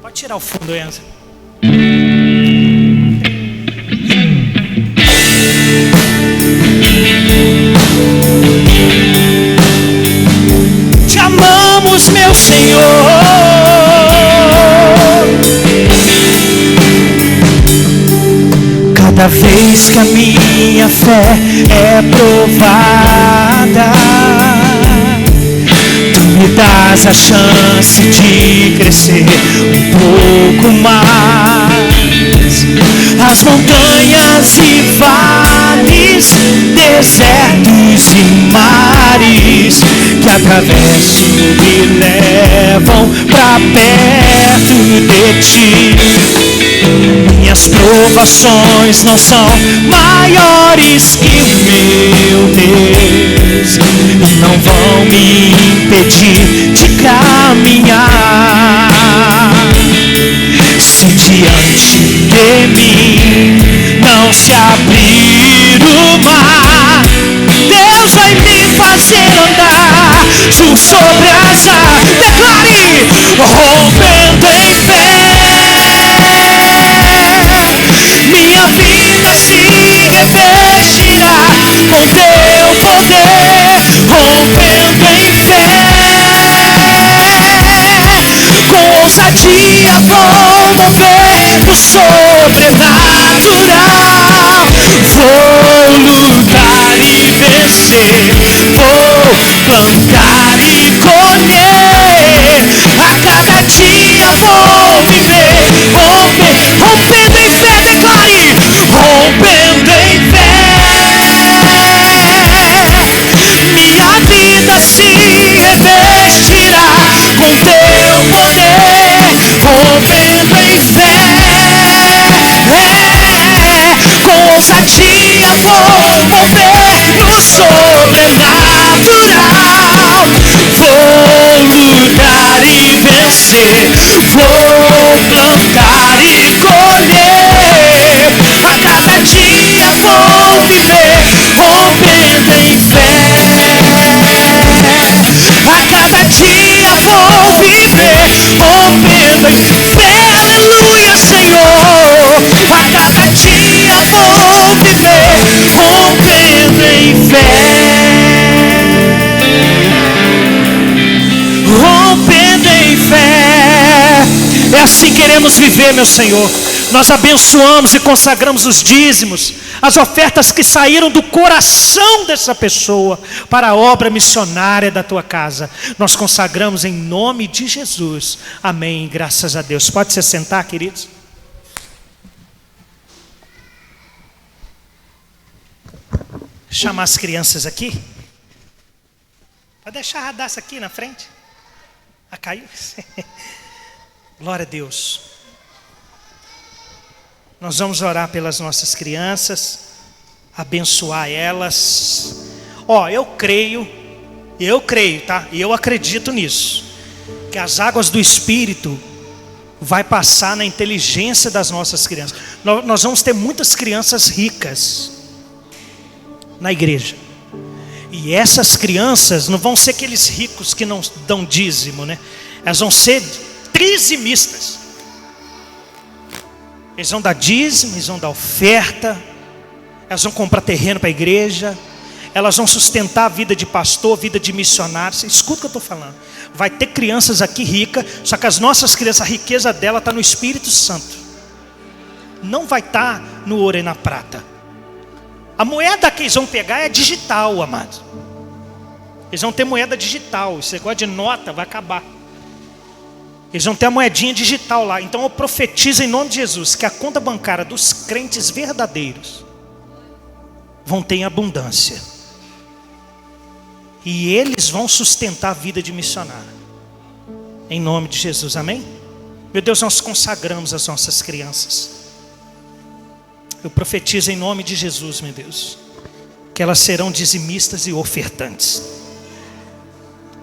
Pode tirar o fundo, Enzo. Te amamos, meu Senhor. Cada vez que a minha fé é provada, tu me dás a chance de crescer um pouco mais. As montanhas e vales, desertos e mares que atravesso me levam pra perto de ti. Minhas provações não são maiores que o meu Deus e não vão me impedir de caminhar. Se diante de mim não se abrir o mar, Deus vai me fazer andar sobre as águas. Declare, rompendo em fé. Minha vida se revestirá com teu poder, rompendo em fé. Com ousadia vou mover no sobrenatural. Vou lutar e vencer, vou plantar e colher. A cada dia vou viver, rompendo em fé. Declare, rompendo em fé. Minha vida se revestirá com teu poder, rompendo em fé. Com ousadia vou mover no sobrenatural. Vou lutar e vencer, vou plantar e colher. A cada dia vou viver, rompendo em fé. A cada dia vou viver, rompendo em fé. Aleluia, Senhor. A cada dia vou viver, rompendo em fé. Rompendo em fé. É assim que queremos viver, meu Senhor. Nós abençoamos e consagramos os dízimos, as ofertas que saíram do coração dessa pessoa para a obra missionária da tua casa. Nós consagramos em nome de Jesus. Amém. Graças a Deus. Pode se sentar, queridos. Chamar as crianças aqui. Pode deixar a Radassa aqui na frente. Ah, caiu? Glória a Deus. Nós vamos orar pelas nossas crianças, abençoar elas. Eu creio, tá? E eu acredito nisso, que as águas do Espírito vai passar na inteligência das nossas crianças. Nós vamos ter muitas crianças ricas na igreja. E essas crianças não vão ser aqueles ricos que não dão dízimo, né? Elas vão ser trizimistas. Eles vão dar dízimo, eles vão dar oferta, elas vão comprar terreno para a igreja, elas vão sustentar a vida de pastor, vida de missionário. Escuta o que eu estou falando. Vai ter crianças aqui ricas, só que as nossas crianças, a riqueza dela está no Espírito Santo. Não vai estar no ouro e na prata. A moeda que eles vão pegar é digital, amado. Eles vão ter moeda digital. Esse negócio de nota vai acabar. Eles vão ter a moedinha digital lá. Então eu profetizo em nome de Jesus que a conta bancária dos crentes verdadeiros vão ter em abundância. E eles vão sustentar a vida de missionário. Em nome de Jesus, amém? Meu Deus, nós consagramos as nossas crianças. Eu profetizo em nome de Jesus, meu Deus, que elas serão dizimistas e ofertantes.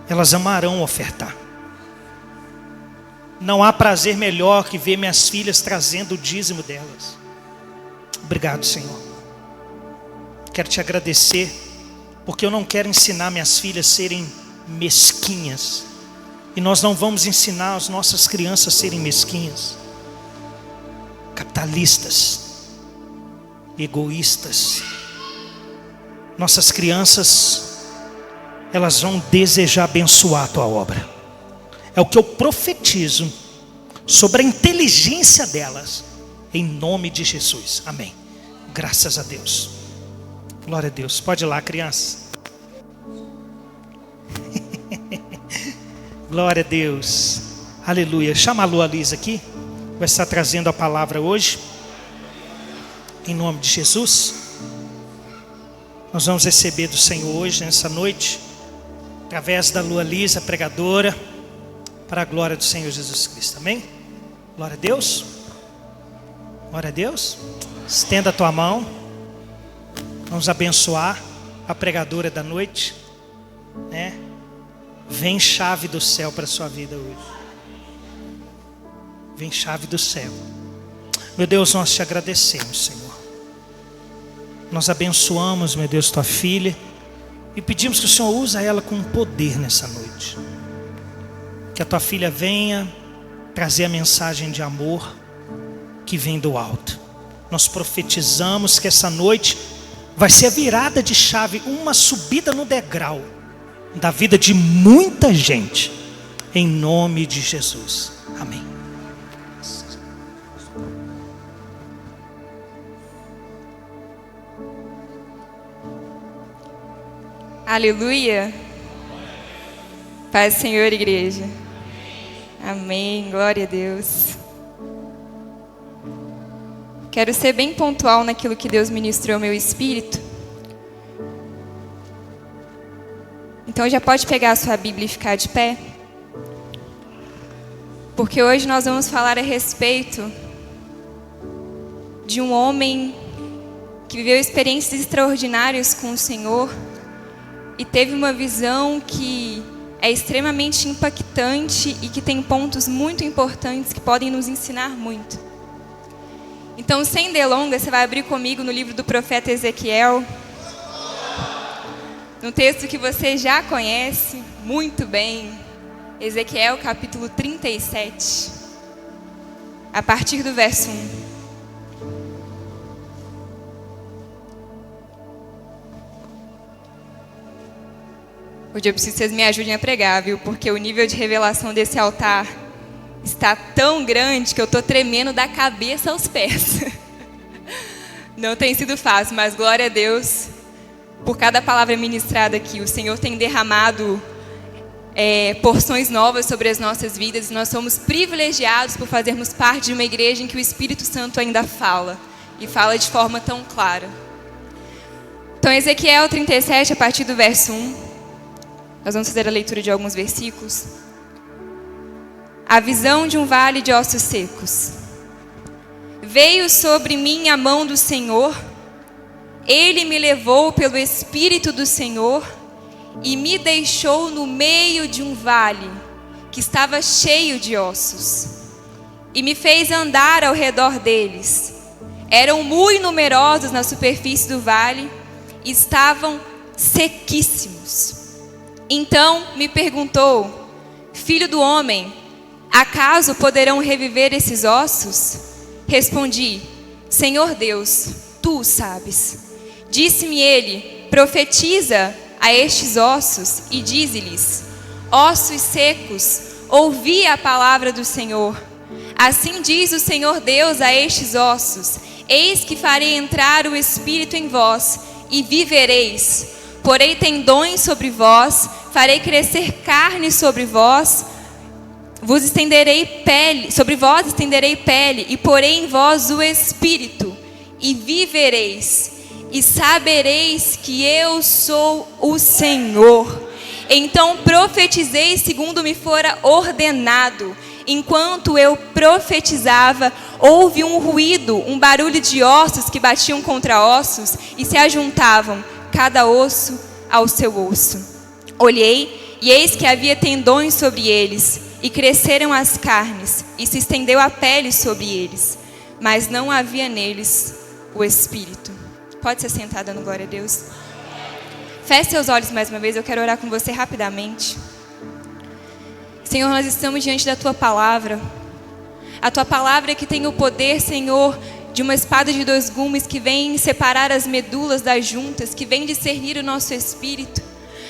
Elas amarão ofertar. Não há prazer melhor que ver minhas filhas trazendo o dízimo delas. Obrigado, Senhor. Quero te agradecer, porque eu não quero ensinar minhas filhas a serem mesquinhas. E nós não vamos ensinar as nossas crianças a serem mesquinhas, capitalistas, egoístas. Nossas crianças, elas vão desejar abençoar a tua obra. É o que eu profetizo sobre a inteligência delas, em nome de Jesus. Amém. Graças a Deus. Glória a Deus. Pode ir lá, criança. Glória a Deus. Aleluia. Chama a Lua Lisa aqui. Vai estar trazendo a palavra hoje. Em nome de Jesus. Nós vamos receber do Senhor hoje, nessa noite, através da Lua Lisa, pregadora, para a glória do Senhor Jesus Cristo. Amém? Glória a Deus. Glória a Deus. Estenda a tua mão. Vamos abençoar a pregadora da noite, né? Vem chave do céu para a sua vida hoje. Vem chave do céu. Meu Deus, nós te agradecemos, Senhor. Nós abençoamos, meu Deus, tua filha, e pedimos que o Senhor use ela com poder nessa noite. Que a tua filha venha trazer a mensagem de amor que vem do alto. Nós profetizamos que essa noite vai ser a virada de chave, uma subida no degrau da vida de muita gente, em nome de Jesus. Amém. Aleluia. Paz do Senhor, igreja. Amém. Glória a Deus. Quero ser bem pontual naquilo que Deus ministrou ao meu espírito. Então já pode pegar a sua Bíblia e ficar de pé. Porque hoje nós vamos falar a respeito de um homem que viveu experiências extraordinárias com o Senhor e teve uma visão que é extremamente impactante e que tem pontos muito importantes que podem nos ensinar muito. Então, sem delongas, você vai abrir comigo no livro do profeta Ezequiel, no texto que você já conhece muito bem, Ezequiel capítulo 37, a partir do verso 1. Hoje eu preciso que vocês me ajudem a pregar, viu? Porque o nível de revelação desse altar está tão grande que eu estou tremendo da cabeça aos pés. Não tem sido fácil, mas glória a Deus por cada palavra ministrada aqui. O Senhor tem derramado porções novas sobre as nossas vidas. E nós somos privilegiados por fazermos parte de uma igreja em que o Espírito Santo ainda fala. E fala de forma tão clara. Então, Ezequiel 37, a partir do verso 1. Nós vamos fazer a leitura de alguns versículos. A visão de um vale de ossos secos. Veio sobre mim a mão do Senhor. Ele me levou pelo Espírito do Senhor e me deixou no meio de um vale que estava cheio de ossos. E me fez andar ao redor deles. Eram muito numerosos na superfície do vale e estavam sequíssimos. Então me perguntou: filho do homem, acaso poderão reviver esses ossos? Respondi: Senhor Deus, tu o sabes. Disse-me ele: profetiza a estes ossos e dize-lhes: ossos secos, ouvi a palavra do Senhor. Assim diz o Senhor Deus a estes ossos: eis que farei entrar o Espírito em vós e vivereis. Porei tendões sobre vós, farei crescer carne sobre vós, sobre vós estenderei pele, e porei em vós o Espírito, e vivereis, e sabereis que eu sou o Senhor. Então profetizei segundo me fora ordenado. Enquanto eu profetizava, houve um ruído, um barulho de ossos que batiam contra ossos e se ajuntavam, cada osso ao seu osso. Olhei, e eis que havia tendões sobre eles, e cresceram as carnes, e se estendeu a pele sobre eles, mas não havia neles o Espírito. Pode ser sentado dando glória a Deus. Feche seus olhos mais uma vez, eu quero orar com você rapidamente. Senhor, nós estamos diante da Tua palavra. A Tua palavra que tem o poder, Senhor, de uma espada de 2 gumes que vem separar as medulas das juntas, que vem discernir o nosso espírito.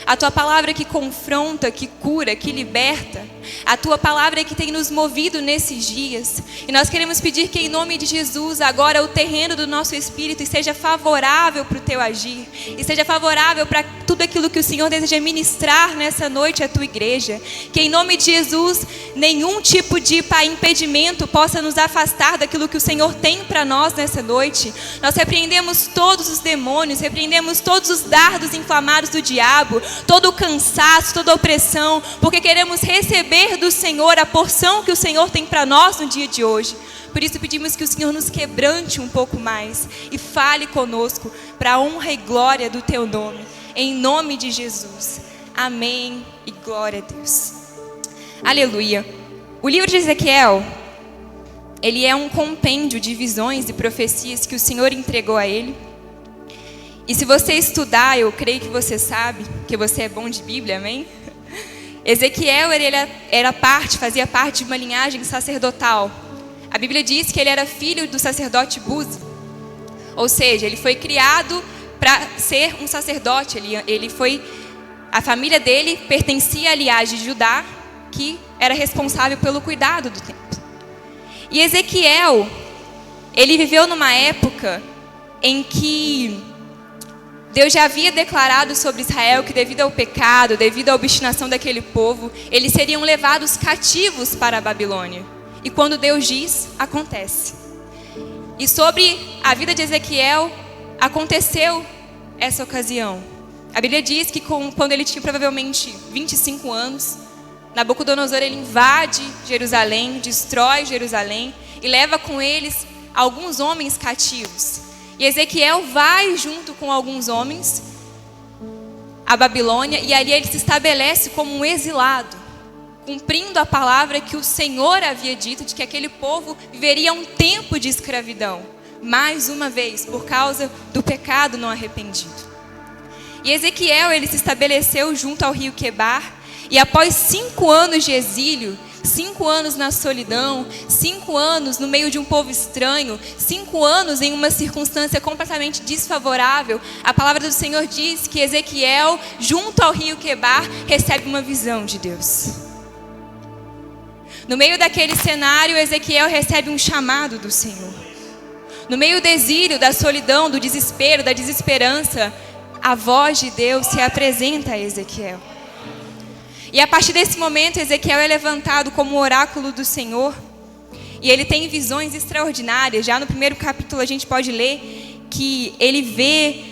A Tua palavra que confronta, que cura, que liberta. A Tua palavra que tem nos movido nesses dias. E nós queremos pedir que em nome de Jesus, agora o terreno do nosso espírito seja favorável para o Teu agir. E seja favorável para tudo aquilo que o Senhor deseja ministrar nessa noite à Tua igreja. Que em nome de Jesus, nenhum tipo de impedimento possa nos afastar daquilo que o Senhor tem para nós nessa noite. Nós repreendemos todos os demônios, repreendemos todos os dardos inflamados do diabo, todo o cansaço, toda a opressão, porque queremos receber do Senhor a porção que o Senhor tem para nós no dia de hoje. Por isso pedimos que o Senhor nos quebrante um pouco mais e fale conosco para a honra e glória do Teu nome, em nome de Jesus. Amém e glória a Deus. Aleluia. O livro de Ezequiel, ele é um compêndio de visões e profecias que o Senhor entregou a ele. E se você estudar, eu creio que você sabe, que você é bom de Bíblia, amém? Ezequiel, fazia parte de uma linhagem sacerdotal. A Bíblia diz que ele era filho do sacerdote Buzi. Ou seja, ele foi criado para ser um sacerdote. A família dele pertencia à linhagem de Judá, que era responsável pelo cuidado do templo. E Ezequiel, ele viveu numa época em que Deus já havia declarado sobre Israel que devido ao pecado, devido à obstinação daquele povo, eles seriam levados cativos para a Babilônia. E quando Deus diz, acontece. E sobre a vida de Ezequiel, aconteceu essa ocasião. A Bíblia diz que quando ele tinha provavelmente 25 anos, Nabucodonosor ele invade Jerusalém, destrói Jerusalém e leva com eles alguns homens cativos. E Ezequiel vai junto com alguns homens à Babilônia e ali ele se estabelece como um exilado, cumprindo a palavra que o Senhor havia dito de que aquele povo viveria um tempo de escravidão, mais uma vez, por causa do pecado não arrependido. E Ezequiel ele se estabeleceu junto ao rio Quebar e após 5 anos de exílio, 5 anos na solidão, 5 anos no meio de um povo estranho, 5 anos em uma circunstância completamente desfavorável, a palavra do Senhor diz que Ezequiel, junto ao rio Quebar, recebe uma visão de Deus. No meio daquele cenário, Ezequiel recebe um chamado do Senhor. No meio do exílio, da solidão, do desespero, da desesperança, a voz de Deus se apresenta a Ezequiel. E a partir desse momento, Ezequiel é levantado como oráculo do Senhor. E ele tem visões extraordinárias. Já no primeiro capítulo a gente pode ler que ele vê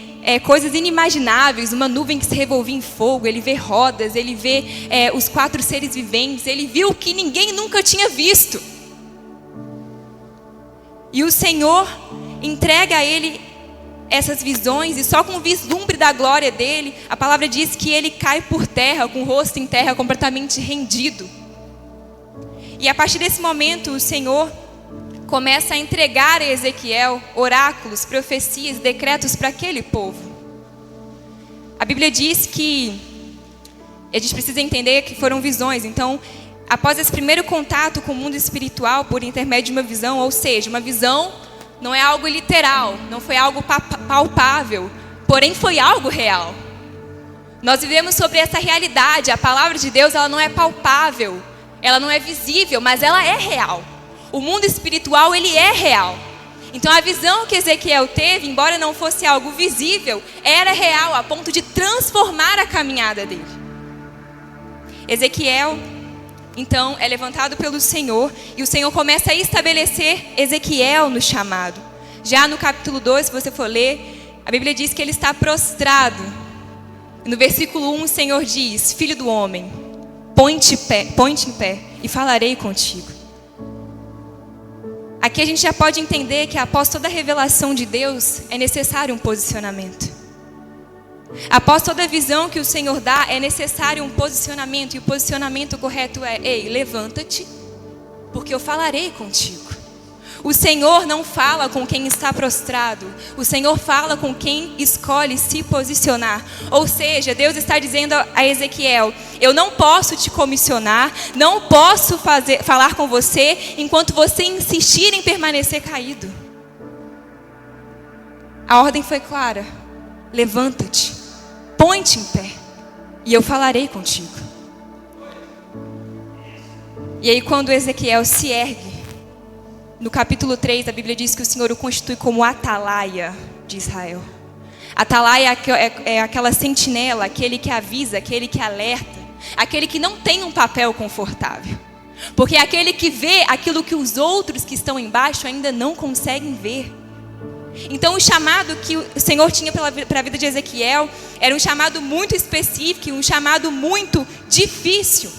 coisas inimagináveis. Uma nuvem que se revolvia em fogo. Ele vê rodas, ele vê os 4 seres viventes. Ele viu o que ninguém nunca tinha visto. E o Senhor entrega a ele essas visões, e só com o vislumbre da glória dele, a palavra diz que ele cai por terra, com o rosto em terra, completamente rendido. E a partir desse momento, o Senhor começa a entregar a Ezequiel oráculos, profecias, decretos para aquele povo. A Bíblia diz que a gente precisa entender que foram visões. Então, após esse primeiro contato com o mundo espiritual, por intermédio de uma visão, ou seja, uma visão não é algo literal, não foi algo palpável, porém foi algo real. Nós vivemos sobre essa realidade. A palavra de Deus, ela não é palpável, ela não é visível, mas ela é real. O mundo espiritual, ele é real. Então a visão que Ezequiel teve, embora não fosse algo visível, era real, a ponto de transformar a caminhada dele. Ezequiel, então, é levantado pelo Senhor, e o Senhor começa a estabelecer Ezequiel no chamado. Já no capítulo 2, se você for ler, a Bíblia diz que ele está prostrado. No versículo 1, o Senhor diz: Filho do homem, põe-te em pé e falarei contigo. Aqui a gente já pode entender que após toda a revelação de Deus, é necessário um posicionamento. Após toda visão que o Senhor dá, é necessário um posicionamento. E o posicionamento correto é: ei, levanta-te, porque eu falarei contigo. O Senhor não fala com quem está prostrado. O Senhor fala com quem escolhe se posicionar. Ou seja, Deus está dizendo a Ezequiel: eu não posso te comissionar, não posso falar com você enquanto você insistir em permanecer caído. A ordem foi clara: levanta-te, põe-te em pé, e eu falarei contigo. E aí, quando Ezequiel se ergue, no capítulo 3, a Bíblia diz que o Senhor o constitui como atalaia de Israel. Atalaia é aquela sentinela, aquele que avisa, aquele que alerta, aquele que não tem um papel confortável. Porque é aquele que vê aquilo que os outros que estão embaixo ainda não conseguem ver. Então o chamado que o Senhor tinha para a vida de Ezequiel era um chamado muito específico, um chamado muito difícil.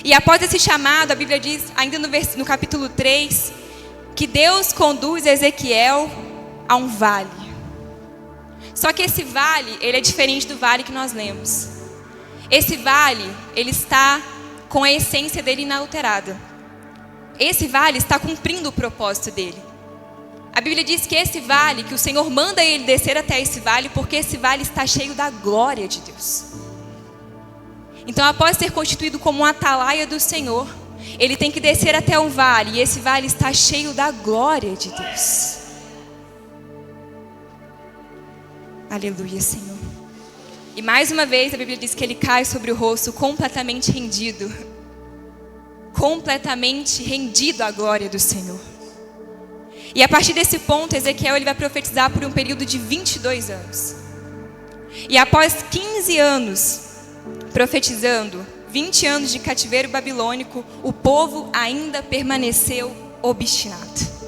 E após esse chamado, a Bíblia diz, ainda no capítulo 3, que Deus conduz Ezequiel a um vale. Só que esse vale, ele é diferente do vale que nós lemos. Esse vale, ele está com a essência dele inalterada. Esse vale está cumprindo o propósito dele. A Bíblia diz que esse vale, que o Senhor manda ele descer até esse vale, porque esse vale está cheio da glória de Deus. Então, após ser constituído como um atalaia do Senhor, ele tem que descer até um vale, e esse vale está cheio da glória de Deus. Aleluia, Senhor. E mais uma vez a Bíblia diz que ele cai sobre o rosto completamente rendido. Completamente rendido à glória do Senhor. E a partir desse ponto, Ezequiel ele vai profetizar por um período de 22 anos. E após 15 anos profetizando, 20 anos de cativeiro babilônico, o povo ainda permaneceu obstinado.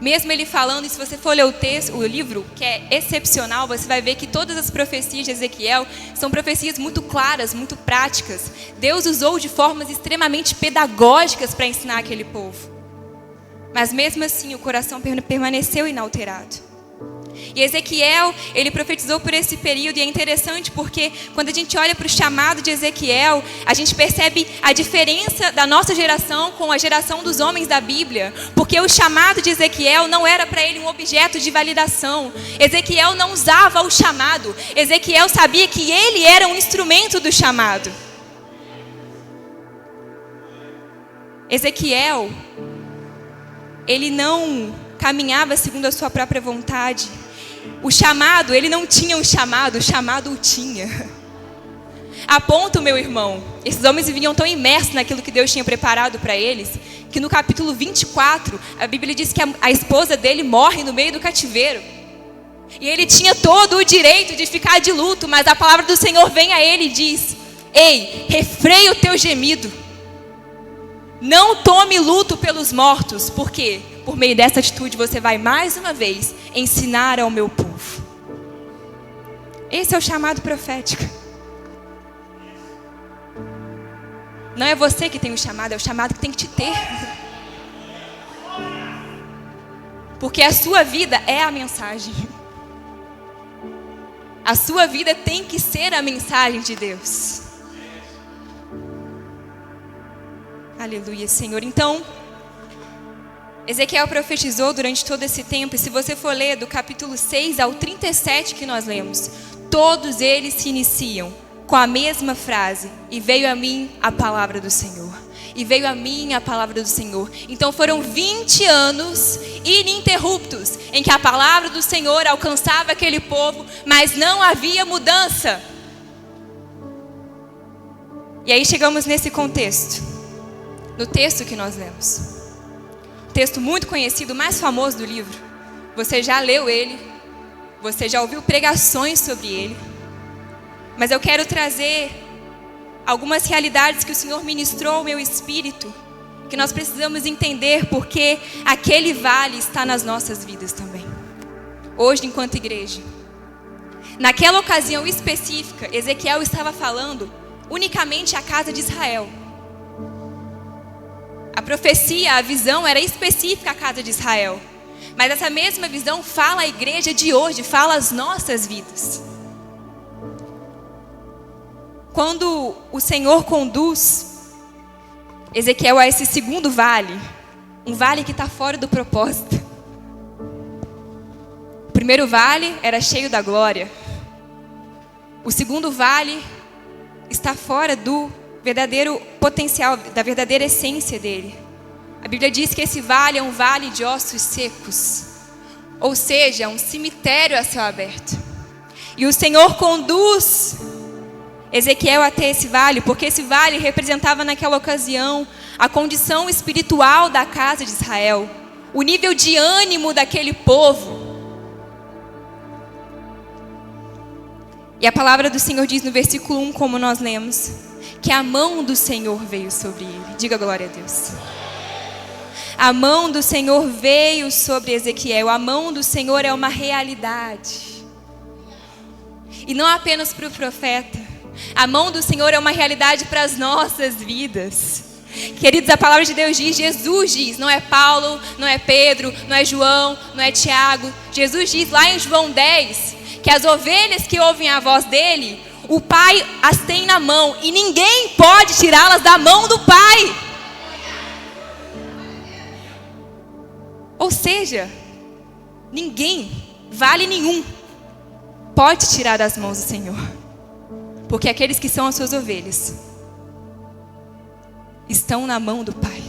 Mesmo ele falando, e se você for ler o livro, que é excepcional, você vai ver que todas as profecias de Ezequiel são profecias muito claras, muito práticas. Deus usou de formas extremamente pedagógicas para ensinar aquele povo. Mas mesmo assim, o coração permaneceu inalterado. E Ezequiel, ele profetizou por esse período, e é interessante porque quando a gente olha para o chamado de Ezequiel, a gente percebe a diferença da nossa geração com a geração dos homens da Bíblia. Porque o chamado de Ezequiel não era para ele um objeto de validação. Ezequiel não usava o chamado. Ezequiel sabia que ele era um instrumento do chamado. Ezequiel, ele não caminhava segundo a sua própria vontade. O chamado, ele não tinha um chamado, o chamado o tinha. A ponto, meu irmão, esses homens viviam tão imersos naquilo que Deus tinha preparado para eles, que no capítulo 24, a Bíblia diz que a esposa dele morre no meio do cativeiro. E ele tinha todo o direito de ficar de luto, mas a palavra do Senhor vem a ele e diz: ei, refreia o teu gemido. Não tome luto pelos mortos, porque por meio dessa atitude você vai mais uma vez ensinar ao meu povo. Esse é o chamado profético. Não é você que tem o chamado, é o chamado que tem que te ter. Porque a sua vida é a mensagem. A sua vida tem que ser a mensagem de Deus. Aleluia, Senhor. Então, Ezequiel profetizou durante todo esse tempo, e se você for ler do capítulo 6 ao 37 que nós lemos, todos eles se iniciam com a mesma frase: e veio a mim a palavra do Senhor. E veio a mim a palavra do Senhor. Então foram 20 anos ininterruptos em que a palavra do Senhor alcançava aquele povo, mas não havia mudança. E aí chegamos nesse contexto, no texto que nós lemos. Texto muito conhecido, mais famoso do livro. Você já leu ele, você já ouviu pregações sobre ele. Mas eu quero trazer algumas realidades que o Senhor ministrou ao meu espírito, que nós precisamos entender, porque aquele vale está nas nossas vidas também. Hoje, enquanto igreja. Naquela ocasião específica, Ezequiel estava falando unicamente à casa de Israel. A profecia, a visão era específica à casa de Israel. Mas essa mesma visão fala a igreja de hoje, fala as nossas vidas. Quando o Senhor conduz Ezequiel a esse segundo vale, um vale que está fora do propósito. O primeiro vale era cheio da glória. O segundo vale está fora do verdadeiro potencial, da verdadeira essência dele. A Bíblia diz que esse vale é um vale de ossos secos, ou seja, um cemitério a céu aberto. E o Senhor conduz Ezequiel até esse vale, porque esse vale representava naquela ocasião a condição espiritual da casa de Israel, o nível de ânimo daquele povo. E a palavra do Senhor diz no versículo 1, como nós lemos, que a mão do Senhor veio sobre ele. Diga glória a Deus. A mão do Senhor veio sobre Ezequiel. A mão do Senhor é uma realidade. E não apenas para o profeta. A mão do Senhor é uma realidade para as nossas vidas. Queridos, a palavra de Deus diz, Jesus diz, não é Paulo, não é Pedro, não é João, não é Tiago. Jesus diz lá em João 10, que as ovelhas que ouvem a voz dele, o Pai as tem na mão e ninguém pode tirá-las da mão do Pai. Ou seja, ninguém, vale nenhum, pode tirar das mãos do Senhor. Porque aqueles que são as suas ovelhas estão na mão do Pai.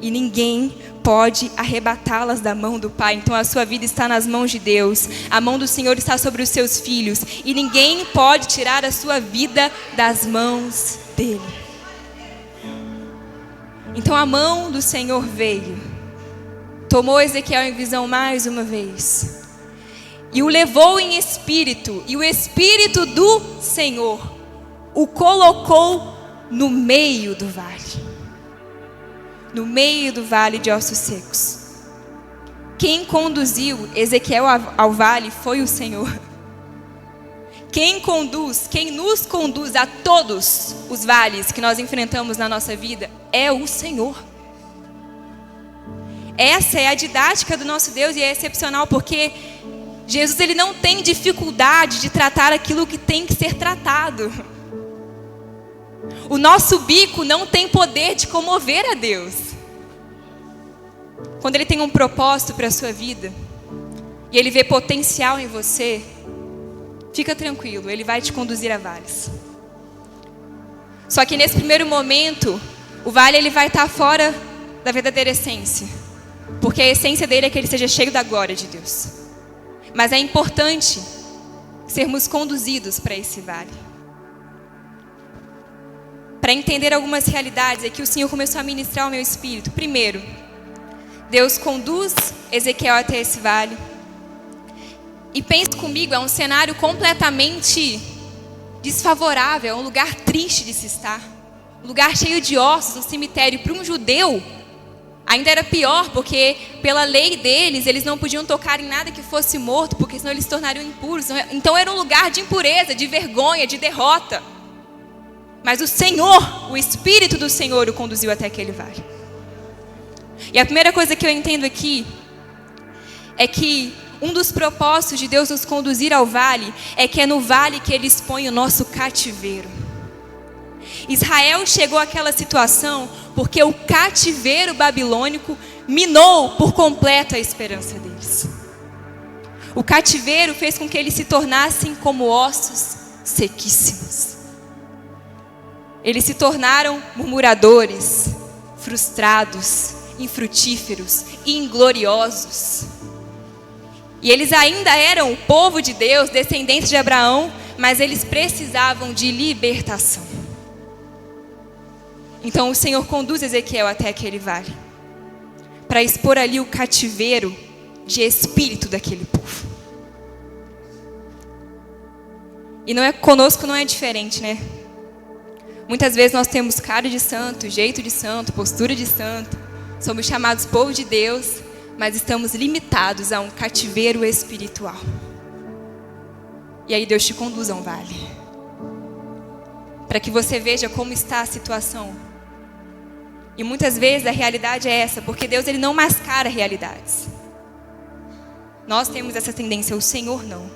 E ninguém pode arrebatá-las da mão do Pai. Então a sua vida está nas mãos de Deus. A mão do Senhor está sobre os seus filhos. E ninguém pode tirar a sua vida das mãos dele. Então a mão do Senhor veio, tomou Ezequiel em visão mais uma vez e o levou em espírito. E o Espírito do Senhor o colocou no meio do vale. No meio do vale de ossos secos. Quem conduziu Ezequiel ao vale foi o Senhor. Quem nos conduz a todos os vales que nós enfrentamos na nossa vida é o Senhor. Essa é a didática do nosso Deus e é excepcional porque Jesus ele não tem dificuldade de tratar aquilo que tem que ser tratado. O nosso bico não tem poder de comover a Deus. Quando Ele tem um propósito para a sua vida e Ele vê potencial em você, fica tranquilo, Ele vai te conduzir a vales. Só que nesse primeiro momento, o vale ele vai estar fora da verdadeira essência, porque a essência dele é que ele seja cheio da glória de Deus. Mas é importante sermos conduzidos para esse vale. Para entender algumas realidades, é que o Senhor começou a ministrar ao meu espírito. Primeiro, Deus conduz Ezequiel até esse vale. E pense comigo, é um cenário completamente desfavorável, é um lugar triste de se estar. Um lugar cheio de ossos, um cemitério. Para um judeu, ainda era pior, porque pela lei deles, eles não podiam tocar em nada que fosse morto, porque senão eles se tornariam impuros. Então era um lugar de impureza, de vergonha, de derrota. Mas o Senhor, o Espírito do Senhor o conduziu até aquele vale. E a primeira coisa que eu entendo aqui é que um dos propósitos de Deus nos conduzir ao vale é que é no vale que Ele expõe o nosso cativeiro. Israel chegou àquela situação porque o cativeiro babilônico minou por completo a esperança deles. O cativeiro fez com que eles se tornassem como ossos sequíssimos. Eles se tornaram murmuradores, frustrados, infrutíferos, ingloriosos. E eles ainda eram o povo de Deus, descendentes de Abraão, mas eles precisavam de libertação. Então o Senhor conduz Ezequiel até aquele vale, para expor ali o cativeiro de espírito daquele povo. E não é conosco, não é diferente, né? Muitas vezes nós temos cara de santo, jeito de santo, postura de santo. Somos chamados povo de Deus, mas estamos limitados a um cativeiro espiritual. E aí Deus te conduz a um vale, para que você veja como está a situação. E muitas vezes a realidade é essa, porque Deus ele não mascara realidades. Nós temos essa tendência, o Senhor não.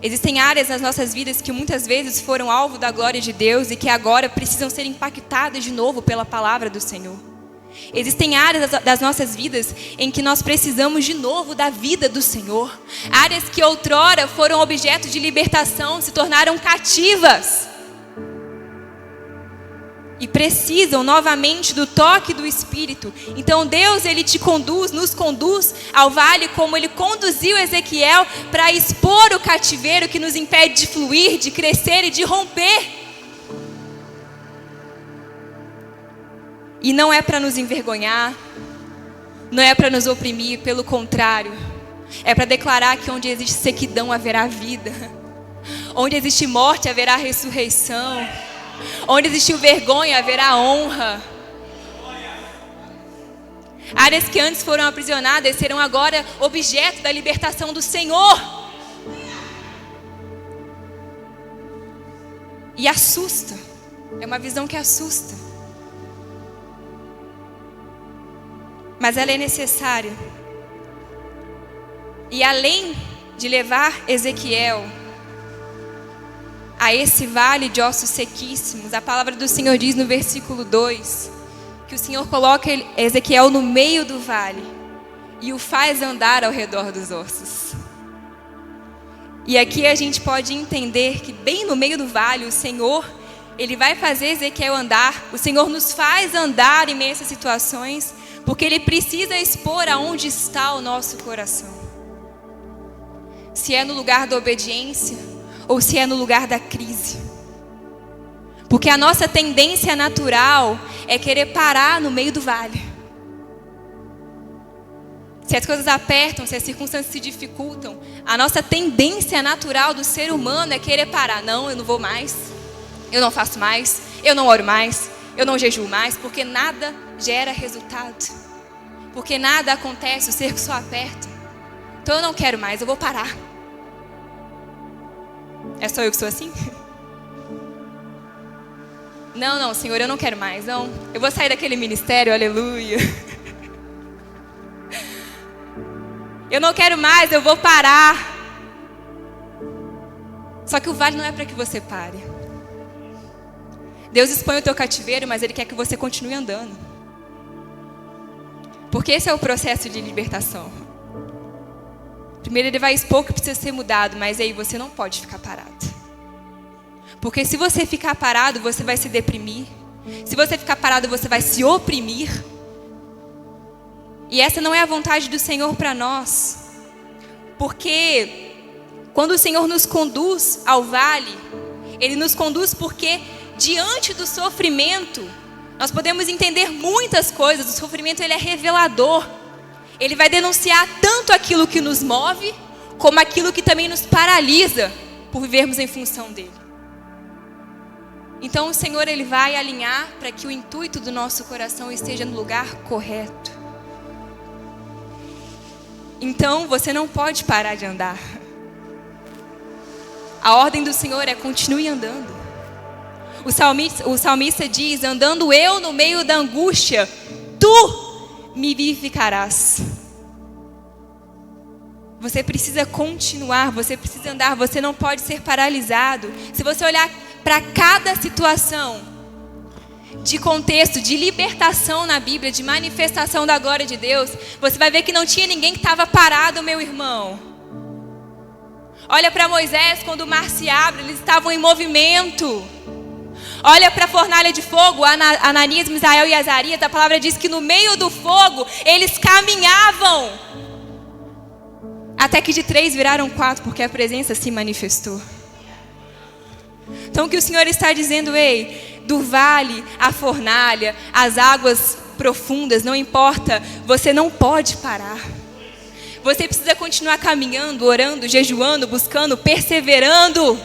Existem áreas nas nossas vidas que muitas vezes foram alvo da glória de Deus e que agora precisam ser impactadas de novo pela palavra do Senhor. Existem áreas das nossas vidas em que nós precisamos de novo da vida do Senhor. Áreas que outrora foram objeto de libertação, se tornaram cativas. E precisam novamente do toque do Espírito. Então Deus, Ele te conduz, nos conduz ao vale como Ele conduziu Ezequiel para expor o cativeiro que nos impede de fluir, de crescer e de romper. E não é para nos envergonhar, não é para nos oprimir, pelo contrário. É para declarar que onde existe sequidão haverá vida. Onde existe morte haverá ressurreição. Onde existiu vergonha, haverá honra. Áreas que antes foram aprisionadas serão agora objeto da libertação do Senhor. E assusta. É uma visão que assusta. Mas ela é necessária. E além de levar Ezequiel a esse vale de ossos sequíssimos, a palavra do Senhor diz no versículo 2, que o Senhor coloca Ezequiel no meio do vale e o faz andar ao redor dos ossos. E aqui a gente pode entender que bem no meio do vale, o Senhor, Ele vai fazer Ezequiel andar, o Senhor nos faz andar em meio a essas situações, porque Ele precisa expor aonde está o nosso coração. Se é no lugar da obediência, ou se é no lugar da crise. Porque a nossa tendência natural é querer parar no meio do vale. Se as coisas apertam, se as circunstâncias se dificultam, a nossa tendência natural do ser humano é querer parar. Não, eu não vou mais, eu não faço mais, eu não oro mais, eu não jejuo mais, porque nada gera resultado. Porque nada acontece, o cerco só aperta. Então eu não quero mais, eu vou parar. É só eu que sou assim? Não, Senhor, eu não quero mais, não. Eu vou sair daquele ministério, aleluia. Eu não quero mais, eu vou parar. Só que o vale não é para que você pare. Deus expõe o teu cativeiro, mas Ele quer que você continue andando. Porque esse é o processo de libertação. Primeiro Ele vai expor que precisa ser mudado, mas aí você não pode ficar parado. Porque se você ficar parado, você vai se deprimir. Se você ficar parado, você vai se oprimir. E essa não é a vontade do Senhor para nós. Porque quando o Senhor nos conduz ao vale, Ele nos conduz porque diante do sofrimento, nós podemos entender muitas coisas. O sofrimento, ele é revelador. Ele vai denunciar tanto aquilo que nos move, como aquilo que também nos paralisa por vivermos em função dele. Então o Senhor, Ele vai alinhar para que o intuito do nosso coração esteja no lugar correto. Então você não pode parar de andar. A ordem do Senhor é continue andando. O salmista diz, andando eu no meio da angústia, Tu me vivificarás. Você precisa continuar, você precisa andar, você não pode ser paralisado. Se você olhar para cada situação de contexto, de libertação na Bíblia, de manifestação da glória de Deus, você vai ver que não tinha ninguém que estava parado, meu irmão. Olha para Moisés, quando o mar se abre, eles estavam em movimento. Olha para a fornalha de fogo, Ananias, Misael e Azarias, a palavra diz que no meio do fogo, eles caminhavam. Até que de 3 viraram 4, porque a presença se manifestou. Então o que o Senhor está dizendo, ei, do vale à fornalha, as águas profundas, não importa, você não pode parar. Você precisa continuar caminhando, orando, jejuando, buscando, perseverando.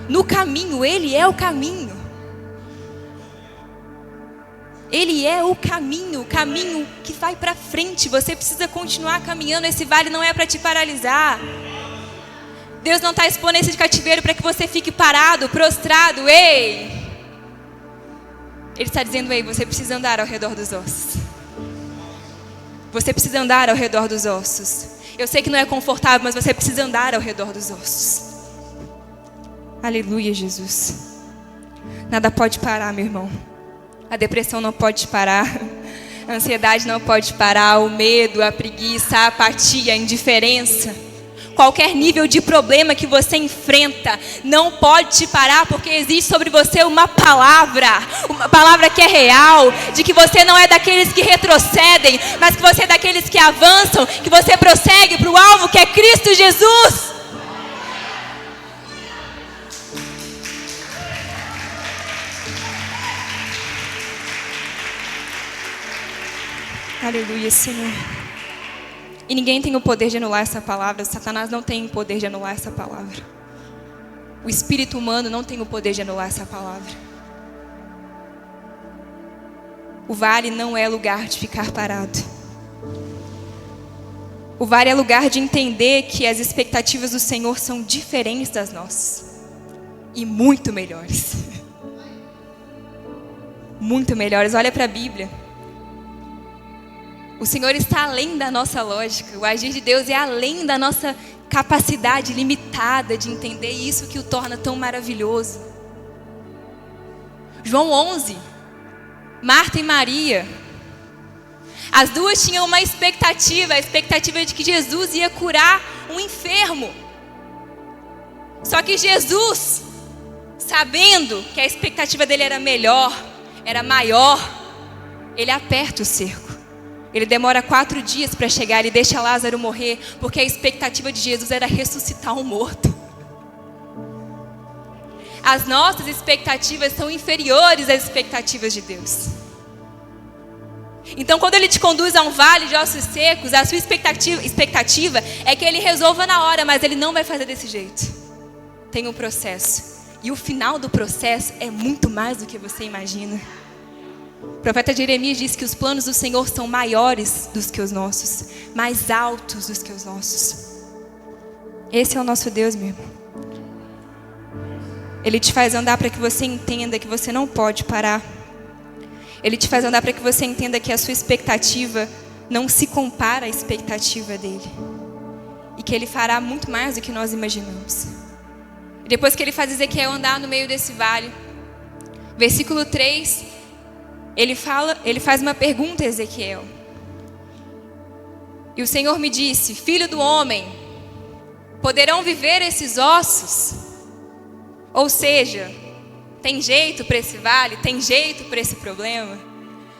No caminho, Ele é o caminho. Ele é o caminho que vai para frente. Você precisa continuar caminhando. Esse vale não é para te paralisar. Deus não está expondo esse cativeiro para que você fique parado, prostrado. Ei! Ele está dizendo, ei, você precisa andar ao redor dos ossos. Você precisa andar ao redor dos ossos. Eu sei que não é confortável, mas você precisa andar ao redor dos ossos. Aleluia, Jesus. Nada pode parar, meu irmão. A depressão não pode parar. A ansiedade não pode parar. O medo, a preguiça, a apatia, a indiferença. Qualquer nível de problema que você enfrenta não pode te parar, porque existe sobre você uma palavra que é real, de que você não é daqueles que retrocedem, mas que você é daqueles que avançam, que você prossegue para o alvo que é Cristo Jesus. Aleluia, Senhor. E ninguém tem o poder de anular essa palavra. Satanás não tem o poder de anular essa palavra. O espírito humano não tem o poder de anular essa palavra. O vale não é lugar de ficar parado. O vale é lugar de entender que as expectativas do Senhor são diferentes das nossas. E muito melhores. Muito melhores. Olha para a Bíblia. O Senhor está além da nossa lógica. O agir de Deus é além da nossa capacidade limitada de entender isso que o torna tão maravilhoso. João 11, Marta e Maria. As duas tinham uma expectativa, a expectativa de que Jesus ia curar um enfermo. Só que Jesus, sabendo que a expectativa dele era melhor, era maior, ele aperta o cerco. Ele demora 4 dias para chegar e deixa Lázaro morrer, porque a expectativa de Jesus era ressuscitar um morto. As nossas expectativas são inferiores às expectativas de Deus. Então, quando Ele te conduz a um vale de ossos secos, a sua expectativa é que Ele resolva na hora, mas Ele não vai fazer desse jeito. Tem um processo. E o final do processo é muito mais do que você imagina. O profeta Jeremias diz que os planos do Senhor são maiores do que os nossos, mais altos do que os nossos. Esse é o nosso Deus, meu irmão. Ele te faz andar para que você entenda que você não pode parar. Ele te faz andar para que você entenda que a sua expectativa não se compara à expectativa dele. E que ele fará muito mais do que nós imaginamos. E depois que ele faz Ezequiel andar no meio desse vale, versículo 3... Ele faz uma pergunta a Ezequiel. E o Senhor me disse: filho do homem, poderão viver esses ossos? Ou seja, tem jeito para esse vale? Tem jeito para esse problema?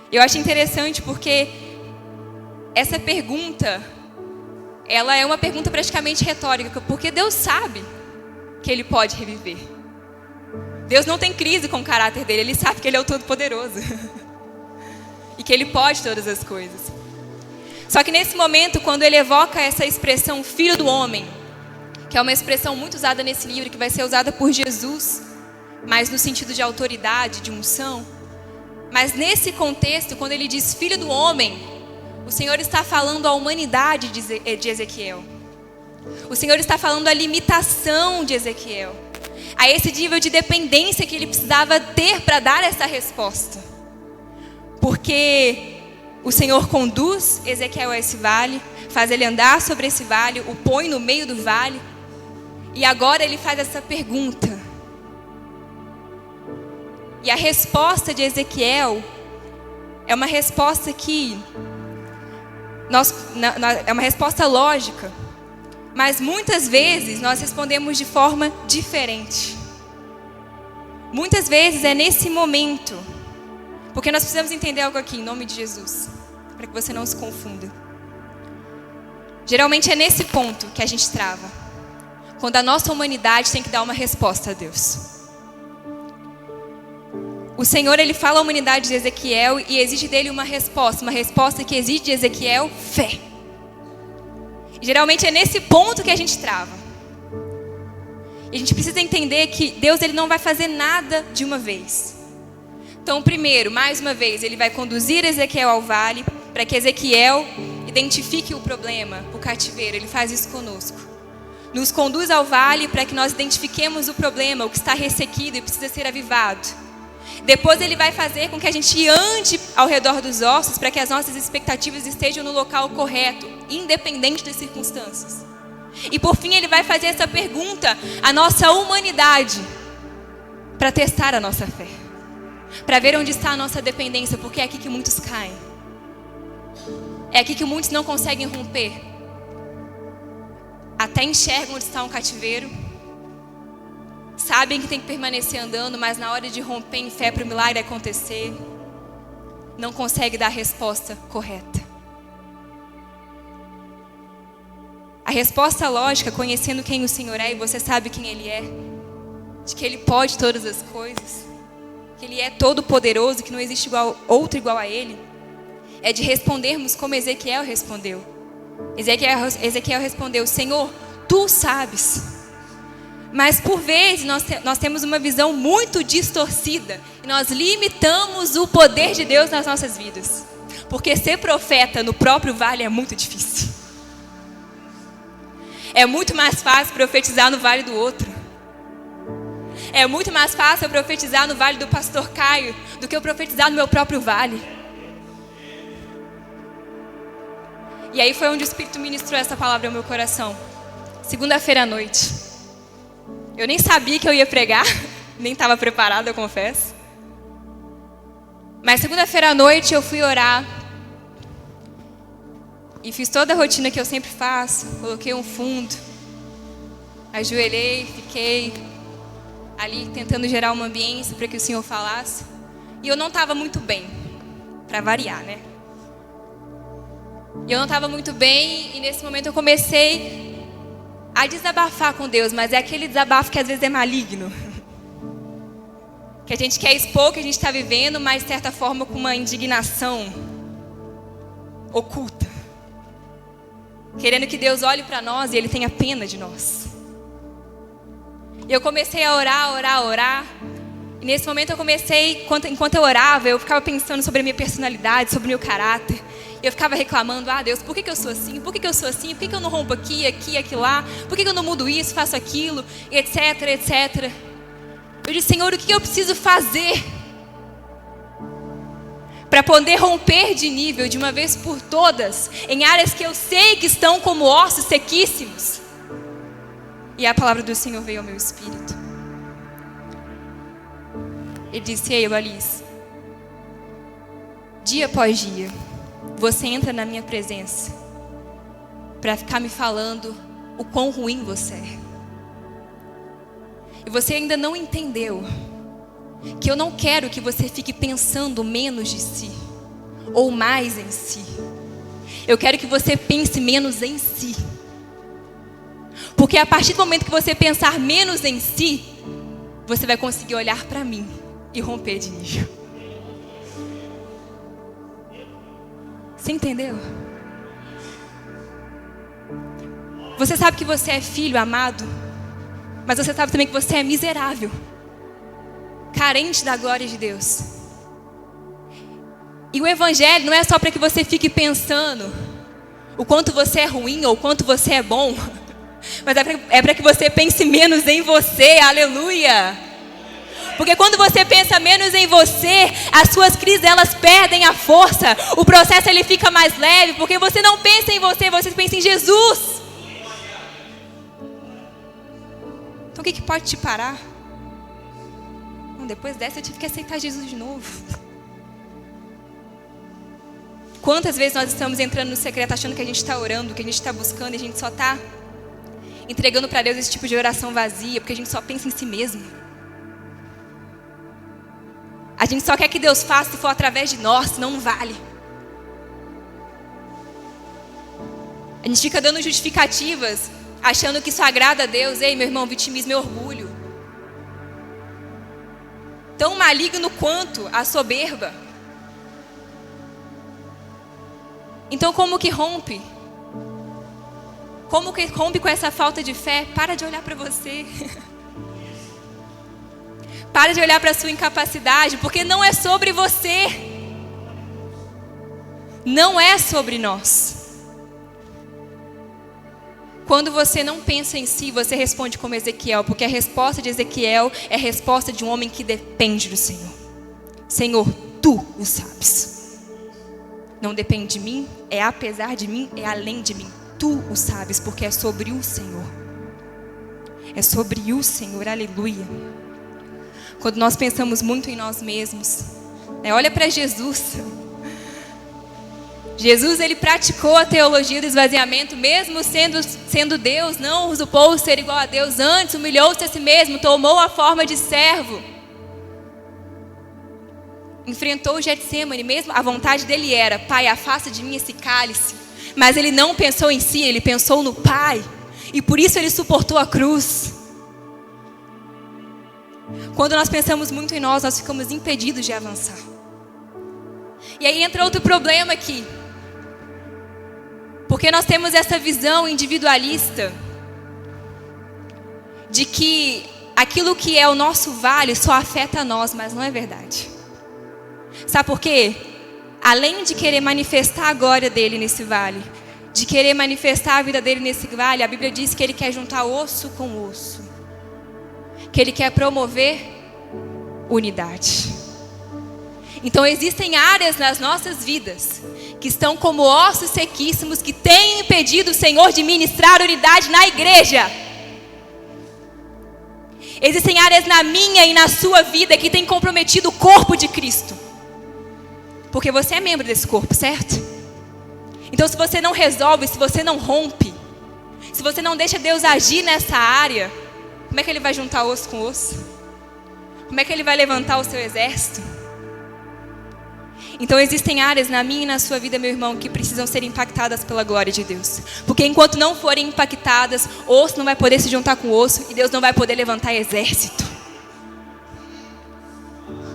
Eu acho interessante porque essa pergunta, ela é uma pergunta praticamente retórica, porque Deus sabe que Ele pode reviver. Deus não tem crise com o caráter dele, Ele sabe que Ele é o Todo-Poderoso. E que Ele pode todas as coisas. Só que nesse momento, quando Ele evoca essa expressão filho do homem, que é uma expressão muito usada nesse livro, que vai ser usada por Jesus, mas no sentido de autoridade, de unção. Mas nesse contexto, quando Ele diz filho do homem, o Senhor está falando à humanidade de Ezequiel. O Senhor está falando à limitação de Ezequiel, a esse nível de dependência que ele precisava ter para dar essa resposta. Porque o Senhor conduz Ezequiel a esse vale, faz ele andar sobre esse vale, o põe no meio do vale, e agora ele faz essa pergunta. E a resposta de Ezequiel é uma resposta que é uma resposta lógica, mas muitas vezes nós respondemos de forma diferente. Muitas vezes é nesse momento, porque nós precisamos entender algo aqui, em nome de Jesus, para que você não se confunda. Geralmente é nesse ponto que a gente trava, quando a nossa humanidade tem que dar uma resposta a Deus. O Senhor, Ele fala à humanidade de Ezequiel e exige dele uma resposta que exige de Ezequiel fé. E geralmente é nesse ponto que a gente trava. E a gente precisa entender que Deus, Ele não vai fazer nada de uma vez. Então, primeiro, mais uma vez, Ele vai conduzir Ezequiel ao vale, para que Ezequiel identifique o problema, o cativeiro. Ele faz isso conosco. Nos conduz ao vale para que nós identifiquemos o problema, o que está ressequido e precisa ser avivado. Depois Ele vai fazer com que a gente ande ao redor dos ossos, para que as nossas expectativas estejam no local correto. independente das circunstâncias. E por fim ele vai fazer essa pergunta à nossa humanidade, para testar a nossa fé, para ver onde está a nossa dependência, porque é aqui que muitos caem. É aqui que muitos não conseguem romper. Até enxergam onde está um cativeiro, sabem que tem que permanecer andando, mas na hora de romper em fé para o milagre acontecer, não consegue dar a resposta correta. A resposta lógica, conhecendo quem o Senhor é, e você sabe quem Ele é, de que Ele pode todas as coisas, que Ele é todo poderoso, que não existe outro igual a Ele, é de respondermos como Ezequiel respondeu. Ezequiel respondeu: Senhor, Tu sabes. Mas por vezes nós temos uma visão muito distorcida e nós limitamos o poder de Deus nas nossas vidas. Porque ser profeta no próprio vale é muito difícil. É muito mais fácil profetizar no vale do outro. É muito mais fácil eu profetizar no vale do pastor Caio do que eu profetizar no meu próprio vale. E aí foi onde o Espírito ministrou essa palavra ao meu coração. Segunda-feira à noite. Eu nem sabia que eu ia pregar, nem estava preparada, eu confesso. Mas segunda-feira à noite eu fui orar. E fiz toda a rotina que eu sempre faço. Coloquei um fundo. Ajoelhei, fiquei ali tentando gerar uma ambiência para que o Senhor falasse. E eu não estava muito bem, para variar, né? E eu não estava muito bem, e nesse momento eu comecei a desabafar com Deus, mas é aquele desabafo que às vezes é maligno. Que a gente quer expor o que a gente está vivendo, mas de certa forma com uma indignação oculta. Querendo que Deus olhe para nós e Ele tenha pena de nós. E eu comecei a orar. E nesse momento eu comecei, enquanto eu orava, eu ficava pensando sobre a minha personalidade, sobre o meu caráter. E eu ficava reclamando: Deus, por que eu sou assim? Por que eu sou assim? Por que eu não rompo aqui, aqui, lá? Por que eu não mudo isso, faço aquilo? Etc, etc. Eu disse: Senhor, o que eu preciso fazer para poder romper de nível de uma vez por todas em áreas que eu sei que estão como ossos sequíssimos? E a palavra do Senhor veio ao meu espírito. Ele disse: Ei, Alice, dia após dia você entra na minha presença para ficar me falando o quão ruim você é. E você ainda não entendeu que eu não quero que você fique pensando menos de si ou mais em si. Eu quero que você pense menos em si. Porque a partir do momento que você pensar menos em si, você vai conseguir olhar para mim e romper de nível. Você entendeu? Você sabe que você é filho amado, mas você sabe também que você é miserável, carente da glória de Deus. E o Evangelho não é só para que você fique pensando o quanto você é ruim ou o quanto você é bom, mas é para que você pense menos em você. Aleluia! Porque quando você pensa menos em você, as suas crises elas perdem a força. O processo ele fica mais leve, porque você não pensa em você, você pensa em Jesus. Então o que pode te parar? Bom, depois dessa eu tive que aceitar Jesus de novo. Quantas vezes nós estamos entrando no secreto achando que a gente está orando, que a gente está buscando, e a gente só está entregando para Deus esse tipo de oração vazia, porque a gente só pensa em si mesmo. A gente só quer que Deus faça se for através de nós, senão não vale. A gente fica dando justificativas, achando que isso agrada a Deus. Ei, meu irmão, vitimismo é orgulho. Tão maligno quanto a soberba. Então como que rompe? Como que rompe com essa falta de fé? Para de olhar para você. Para de olhar para a sua incapacidade, porque não é sobre você. Não é sobre nós. Quando você não pensa em si, você responde como Ezequiel, porque a resposta de Ezequiel é a resposta de um homem que depende do Senhor. Senhor, Tu o sabes. Não depende de mim, é apesar de mim, é além de mim. Tu o sabes, porque é sobre o Senhor. É sobre o Senhor, aleluia. Quando nós pensamos muito em nós mesmos, olha para Jesus. Jesus, ele praticou a teologia do esvaziamento, mesmo sendo Deus, não usurpou ser igual a Deus, antes humilhou-se a si mesmo, tomou a forma de servo. Enfrentou o Getsemane, mesmo a vontade dele era: Pai, afasta de mim esse cálice. Mas ele não pensou em si, ele pensou no Pai. E por isso ele suportou a cruz. Quando nós pensamos muito em nós ficamos impedidos de avançar. E aí entra outro problema aqui. Porque nós temos essa visão individualista de que aquilo que é o nosso vale só afeta a nós, mas não é verdade. Sabe por quê? Além de querer manifestar a glória dele nesse vale, de querer manifestar a vida dele nesse vale, a Bíblia diz que ele quer juntar osso com osso, que ele quer promover unidade. Então existem áreas nas nossas vidas que estão como ossos sequíssimos, que têm impedido o Senhor de ministrar unidade na igreja. Existem áreas na minha e na sua vida que têm comprometido o corpo de Cristo. Porque você é membro desse corpo, certo? Então se você não resolve, se você não rompe, se você não deixa Deus agir nessa área, como é que ele vai juntar osso com osso? Como é que ele vai levantar o seu exército? Então existem áreas na minha e na sua vida, meu irmão, que precisam ser impactadas pela glória de Deus. Porque enquanto não forem impactadas, osso não vai poder se juntar com osso e Deus não vai poder levantar exército.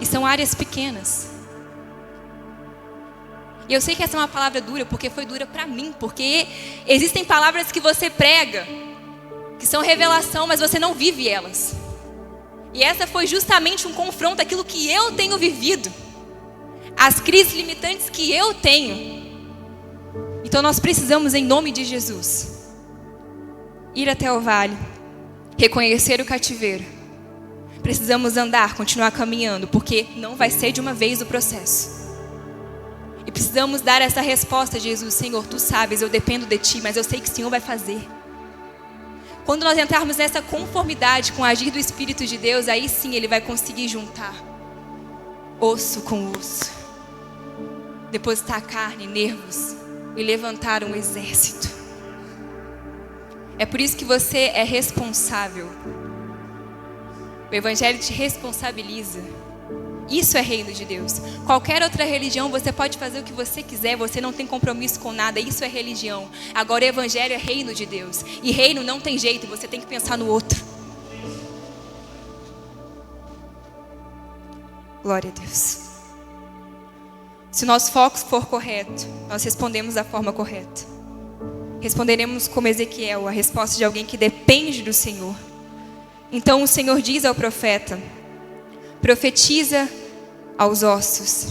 E são áreas pequenas. E eu sei que essa é uma palavra dura, porque foi dura para mim. Porque existem palavras que você prega, que são revelação, mas você não vive elas. E essa foi justamente um confronto àquilo que eu tenho vivido. As crises limitantes que eu tenho. Então nós precisamos, em nome de Jesus, ir até o vale, reconhecer o cativeiro. Precisamos andar, continuar caminhando, porque não vai ser de uma vez o processo. E precisamos dar essa resposta a Jesus: Senhor, Tu sabes, eu dependo de Ti, mas eu sei que o Senhor vai fazer. Quando nós entrarmos nessa conformidade com o agir do Espírito de Deus, aí sim Ele vai conseguir juntar osso com osso, depositar carne, nervos e levantar um exército. É por isso que você é responsável. O Evangelho te responsabiliza. Isso é reino de Deus. Qualquer outra religião, você pode fazer o que você quiser, você não tem compromisso com nada, isso é religião. Agora o Evangelho é reino de Deus. E reino não tem jeito, você tem que pensar no outro. Glória a Deus. Se o nosso foco for correto, nós respondemos da forma correta. Responderemos como Ezequiel, a resposta de alguém que depende do Senhor. Então o Senhor diz ao profeta: profetiza aos ossos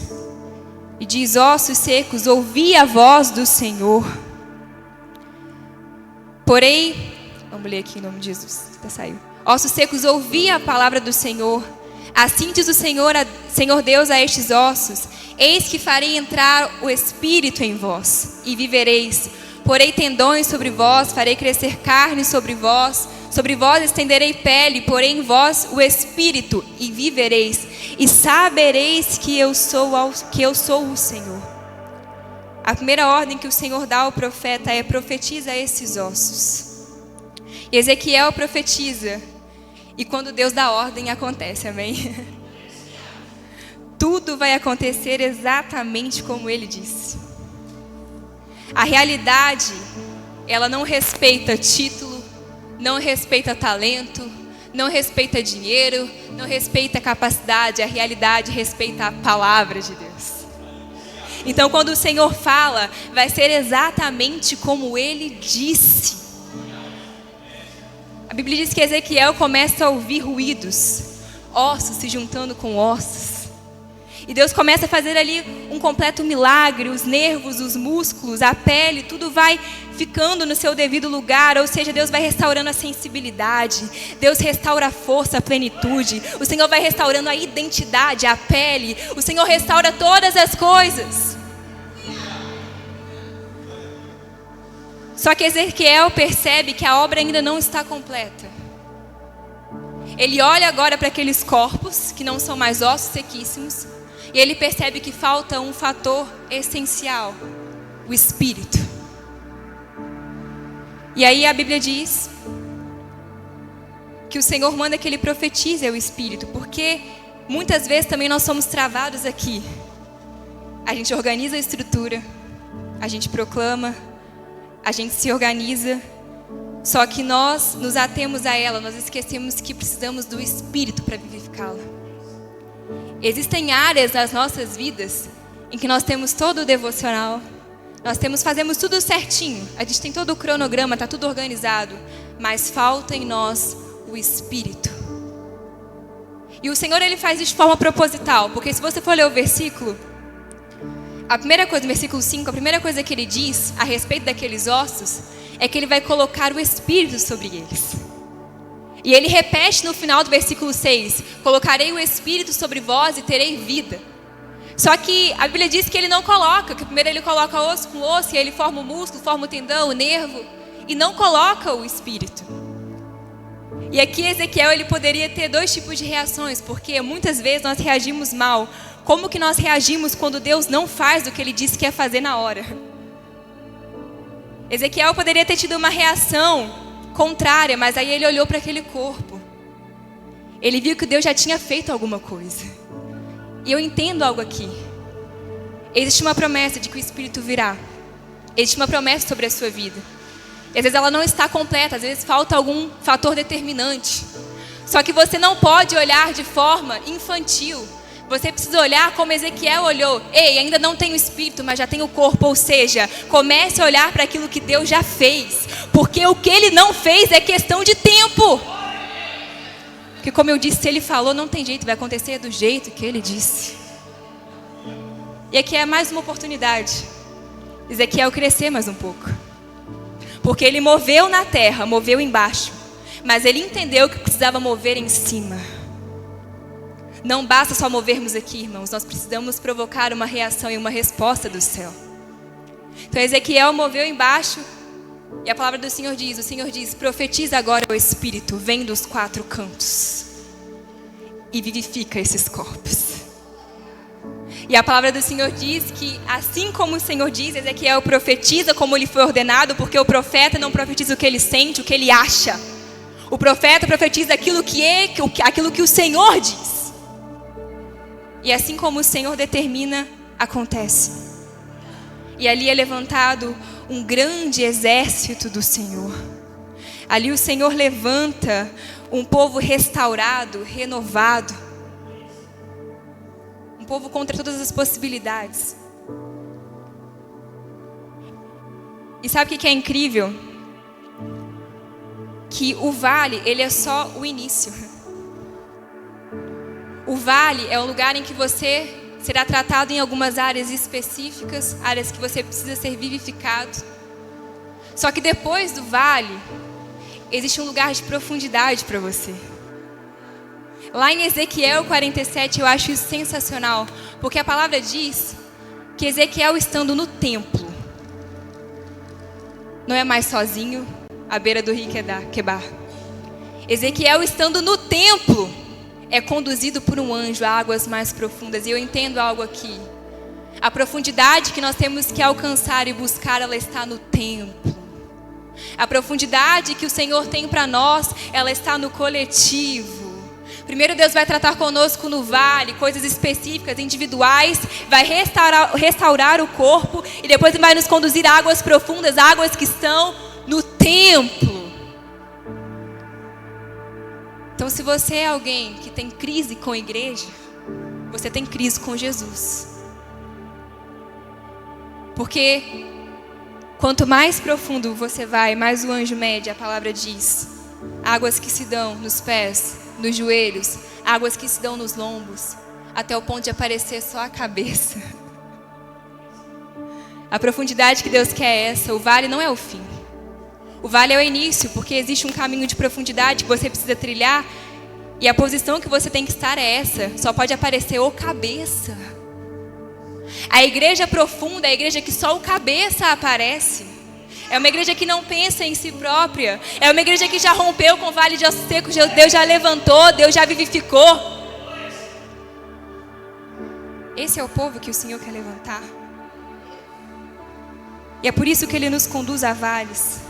e diz: ossos secos, ouvi a voz do Senhor. Porém, vamos ler aqui em nome de Jesus, até saiu. Ossos secos, ouvi a palavra do Senhor. Assim diz o Senhor Deus a estes ossos: eis que farei entrar o Espírito em vós e vivereis. Porei tendões sobre vós, farei crescer carne sobre vós estenderei pele, porei em vós o Espírito e vivereis, e sabereis que eu sou o Senhor. A primeira ordem que o Senhor dá ao profeta é: profetiza a esses ossos. E Ezequiel profetiza, e quando Deus dá ordem, acontece, amém? Tudo vai acontecer exatamente como Ele disse. A realidade, ela não respeita título, não respeita talento, não respeita dinheiro, não respeita capacidade. A realidade respeita a palavra de Deus. Então quando o Senhor fala, vai ser exatamente como Ele disse. A Bíblia diz que Ezequiel começa a ouvir ruídos, ossos se juntando com ossos. E Deus começa a fazer ali um completo milagre. Os nervos, os músculos, a pele, tudo vai ficando no seu devido lugar. Ou seja, Deus vai restaurando a sensibilidade. Deus restaura a força, a plenitude. O Senhor vai restaurando a identidade, a pele. O Senhor restaura todas as coisas. Só que Ezequiel percebe que a obra ainda não está completa. Ele olha agora para aqueles corpos, que não são mais ossos sequíssimos, e ele percebe que falta um fator essencial, o Espírito. E aí a Bíblia diz que o Senhor manda que ele profetize o Espírito, porque muitas vezes também nós somos travados aqui. A gente organiza a estrutura, a gente proclama, a gente se organiza, só que nós nos atemos a ela, nós esquecemos que precisamos do Espírito para vivificá-la. Existem áreas nas nossas vidas em que nós temos todo o devocional, fazemos tudo certinho, a gente tem todo o cronograma, está tudo organizado, mas falta em nós o Espírito. E o Senhor, ele faz isso de forma proposital, porque se você for ler o versículo, a primeira coisa, no versículo 5, a primeira coisa que ele diz a respeito daqueles ossos é que ele vai colocar o Espírito sobre eles. E ele repete no final do versículo 6, colocarei o Espírito sobre vós e terei vida. Só que a Bíblia diz que ele não coloca, que primeiro ele coloca osso com osso, e ele forma o músculo, forma o tendão, o nervo, e não coloca o Espírito. E aqui Ezequiel, ele poderia ter dois tipos de reações, porque muitas vezes nós reagimos mal. Como que nós reagimos quando Deus não faz o que ele disse que ia fazer na hora? Ezequiel poderia ter tido uma reação contrária, mas aí ele olhou para aquele corpo. Ele viu que Deus já tinha feito alguma coisa. E eu entendo algo aqui. Existe uma promessa de que o Espírito virá. Existe uma promessa sobre a sua vida. E às vezes ela não está completa, às vezes falta algum fator determinante. Só que você não pode olhar de forma infantil. Você precisa olhar como Ezequiel olhou. Ei, ainda não tenho espírito, mas já tenho corpo. Ou seja, comece a olhar para aquilo que Deus já fez. Porque o que Ele não fez é questão de tempo. Porque como eu disse, se Ele falou, não tem jeito, vai acontecer do jeito que Ele disse. E aqui é mais uma oportunidade. Ezequiel crescer mais um pouco. Porque ele moveu na terra, moveu embaixo. Mas ele entendeu que precisava mover em cima. Não basta só movermos aqui, irmãos. Nós precisamos provocar uma reação e uma resposta do céu. Então Ezequiel moveu embaixo. E a palavra do Senhor diz, o Senhor diz, profetiza agora o Espírito, vem dos quatro cantos. E vivifica esses corpos. E a palavra do Senhor diz que, assim como o Senhor diz, Ezequiel profetiza como lhe foi ordenado, porque o profeta não profetiza o que ele sente, o que ele acha. O profeta profetiza aquilo que o Senhor diz. E assim como o Senhor determina, acontece. E ali é levantado um grande exército do Senhor. Ali o Senhor levanta um povo restaurado, renovado. Um povo contra todas as possibilidades. E sabe o que é incrível? Que o vale, ele é só o início. O vale é um lugar em que você será tratado em algumas áreas específicas, áreas que você precisa ser vivificado. Só que depois do vale, existe um lugar de profundidade para você. Lá em Ezequiel 47, eu acho isso sensacional, porque a palavra diz que Ezequiel estando no templo, não é mais sozinho, à beira do rio Quebar. Ezequiel estando no templo, é conduzido por um anjo a águas mais profundas. E eu entendo algo aqui. A profundidade que nós temos que alcançar e buscar, ela está no templo. A profundidade que o Senhor tem para nós, ela está no coletivo. Primeiro Deus vai tratar conosco no vale, coisas específicas, individuais, vai restaurar o corpo, e depois Ele vai nos conduzir a águas profundas, águas que estão no templo. Então, se você é alguém que tem crise com a igreja, você tem crise com Jesus. Porque quanto mais profundo você vai, mais o anjo mede, a palavra diz. Águas que se dão nos pés, nos joelhos, águas que se dão nos lombos, até o ponto de aparecer só a cabeça. A profundidade que Deus quer é essa. O vale não é o fim. O vale é o início, porque existe um caminho de profundidade que você precisa trilhar, e a posição que você tem que estar é essa. Só pode aparecer o cabeça. A igreja profunda é a igreja que só o cabeça aparece. É uma igreja que não pensa em si própria. É uma igreja que já rompeu com o vale de ossos secos. Deus já levantou, Deus já vivificou. Esse é o povo que o Senhor quer levantar. E é por isso que Ele nos conduz a vales.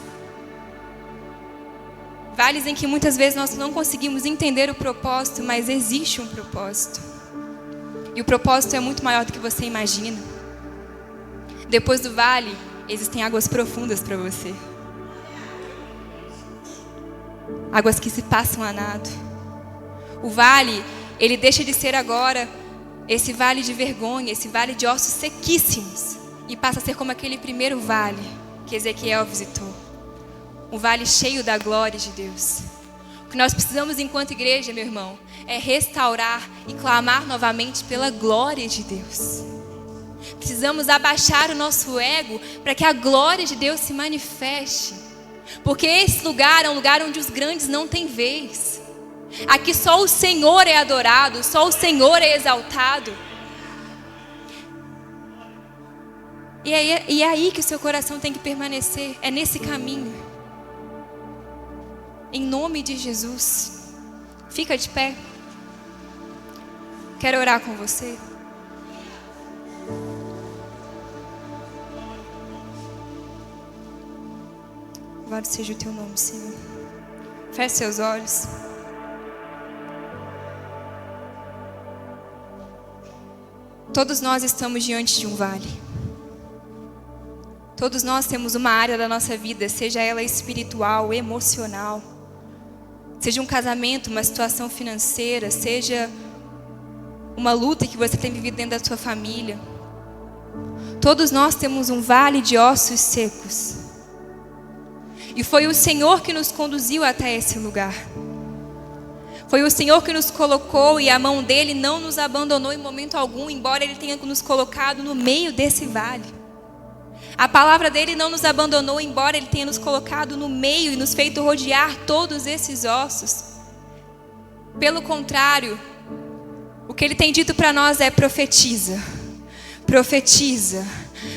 Vales em que muitas vezes nós não conseguimos entender o propósito, mas existe um propósito. E o propósito é muito maior do que você imagina. Depois do vale, existem águas profundas para você. Águas que se passam a nado. O vale, ele deixa de ser agora esse vale de vergonha, esse vale de ossos sequíssimos. E passa a ser como aquele primeiro vale que Ezequiel visitou. Um vale cheio da glória de Deus. O que nós precisamos enquanto igreja, meu irmão, é restaurar e clamar novamente pela glória de Deus. Precisamos abaixar o nosso ego para que a glória de Deus se manifeste. Porque esse lugar é um lugar onde os grandes não têm vez. Aqui só o Senhor é adorado, só o Senhor é exaltado. E é aí que o seu coração tem que permanecer, é nesse caminho. Em nome de Jesus. Fica de pé. Quero orar com você. Louvado seja o teu nome, Senhor. Feche seus olhos. Todos nós estamos diante de um vale. Todos nós temos uma área da nossa vida, seja ela espiritual, emocional, seja um casamento, uma situação financeira, seja uma luta que você tem vivido dentro da sua família. Todos nós temos um vale de ossos secos. E foi o Senhor que nos conduziu até esse lugar. Foi o Senhor que nos colocou e a mão dele não nos abandonou em momento algum, embora ele tenha nos colocado no meio desse vale. A palavra dele não nos abandonou, embora ele tenha nos colocado no meio e nos feito rodear todos esses ossos. Pelo contrário, o que ele tem dito para nós é: profetiza, profetiza,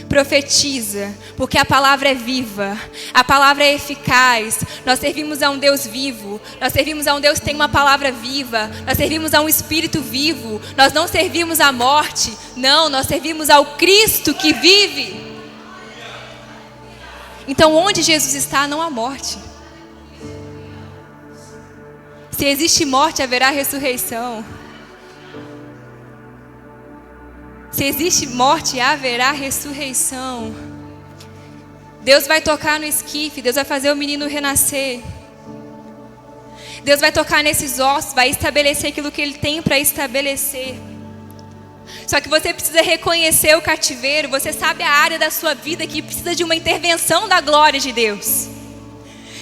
profetiza, porque a palavra é viva, a palavra é eficaz. Nós servimos a um Deus vivo, nós servimos a um Deus que tem uma palavra viva, nós servimos a um Espírito vivo, nós não servimos à morte, não, nós servimos ao Cristo que vive. Então onde Jesus está, não há morte. Se existe morte, haverá ressurreição. Se existe morte, haverá ressurreição. Deus vai tocar no esquife, Deus vai fazer o menino renascer. Deus vai tocar nesses ossos, vai estabelecer aquilo que Ele tem para estabelecer. Só que você precisa reconhecer o cativeiro. Você sabe a área da sua vida que precisa de uma intervenção da glória de Deus.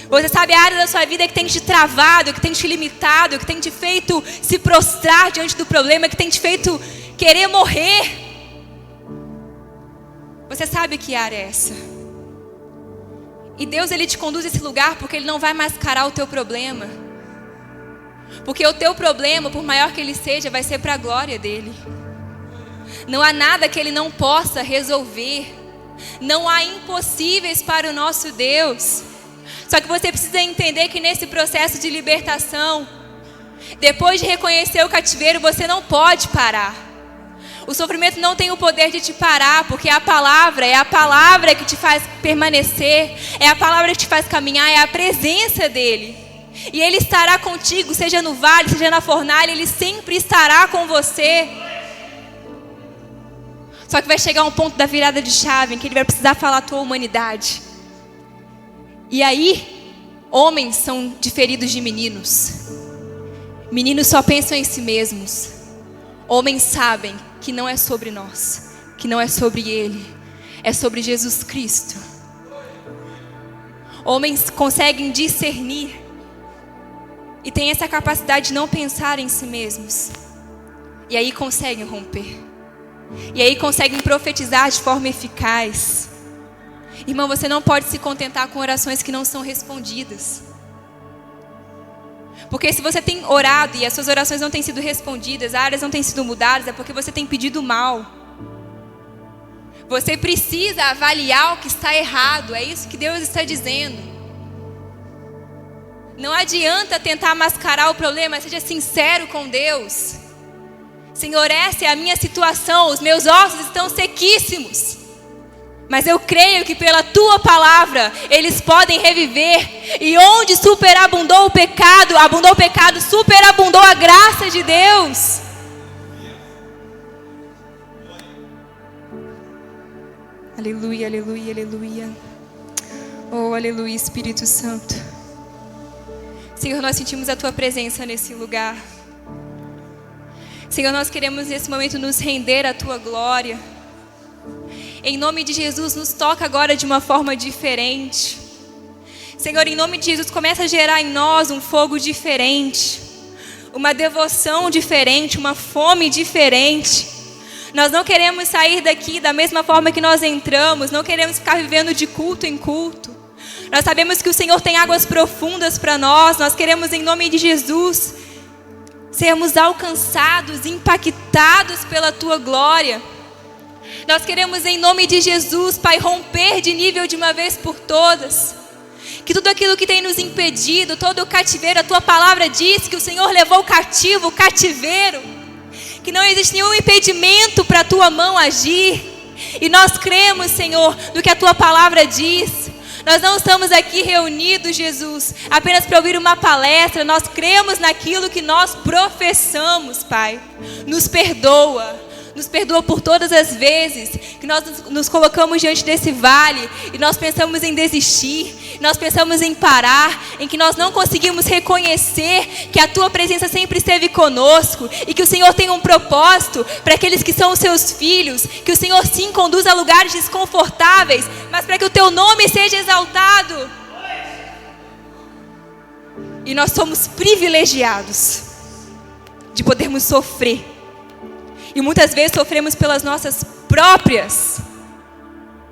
Você sabe a área da sua vida que tem te travado, que tem te limitado, que tem te feito se prostrar diante do problema, que tem te feito querer morrer. Você sabe que área é essa. E Deus, Ele te conduz a esse lugar porque Ele não vai mascarar o teu problema. Porque o teu problema, por maior que ele seja, vai ser para a glória dEle. Não há nada que Ele não possa resolver. Não há impossíveis para o nosso Deus. Só que você precisa entender que nesse processo de libertação, depois de reconhecer o cativeiro, você não pode parar. O sofrimento não tem o poder de te parar, porque a palavra é a palavra que te faz permanecer, é a palavra que te faz caminhar, é a presença dEle. E Ele estará contigo, seja no vale, seja na fornalha, Ele sempre estará com você. Só que vai chegar um ponto da virada de chave em que Ele vai precisar falar a tua humanidade. E aí, homens são diferidos de meninos. Meninos só pensam em si mesmos. Homens sabem que não é sobre nós, que não é sobre Ele, é sobre Jesus Cristo. Homens conseguem discernir e têm essa capacidade de não pensar em si mesmos. E aí conseguem romper. E aí conseguem profetizar de forma eficaz. Irmão, você não pode se contentar com orações que não são respondidas. Porque se você tem orado e as suas orações não têm sido respondidas, áreas não têm sido mudadas, é porque você tem pedido mal. Você precisa avaliar o que está errado. É isso que Deus está dizendo. Não adianta tentar mascarar o problema. Seja sincero com Deus. Senhor, essa é a minha situação. Os meus ossos estão sequíssimos. Mas eu creio que pela Tua palavra eles podem reviver. E onde superabundou o pecado, superabundou a graça de Deus. Aleluia, aleluia, aleluia. Oh, aleluia, Espírito Santo. Senhor, nós sentimos a Tua presença nesse lugar. Senhor, nós queremos nesse momento nos render à Tua glória. Em nome de Jesus, nos toca agora de uma forma diferente. Senhor, em nome de Jesus, começa a gerar em nós um fogo diferente. Uma devoção diferente, uma fome diferente. Nós não queremos sair daqui da mesma forma que nós entramos. Não queremos ficar vivendo de culto em culto. Nós sabemos que o Senhor tem águas profundas para nós. Nós queremos, em nome de Jesus, sermos alcançados, impactados pela Tua glória. Nós queremos, em nome de Jesus, Pai, romper de nível de uma vez por todas. Que tudo aquilo que tem nos impedido, todo o cativeiro, a Tua palavra diz que o Senhor levou cativo o cativeiro. Que não existe nenhum impedimento para a Tua mão agir. E nós cremos, Senhor, no que a Tua palavra diz. Nós não estamos aqui reunidos, Jesus, apenas para ouvir uma palestra. Nós cremos naquilo que nós professamos, Pai. Nos perdoa. Nos perdoa por todas as vezes que nós nos colocamos diante desse vale e nós pensamos em desistir, nós pensamos em parar, em que nós não conseguimos reconhecer que a Tua presença sempre esteve conosco e que o Senhor tem um propósito para aqueles que são os Seus filhos, que o Senhor sim conduz a lugares desconfortáveis, mas para que o Teu nome seja exaltado. E nós somos privilegiados de podermos sofrer. E muitas vezes sofremos pelas nossas próprias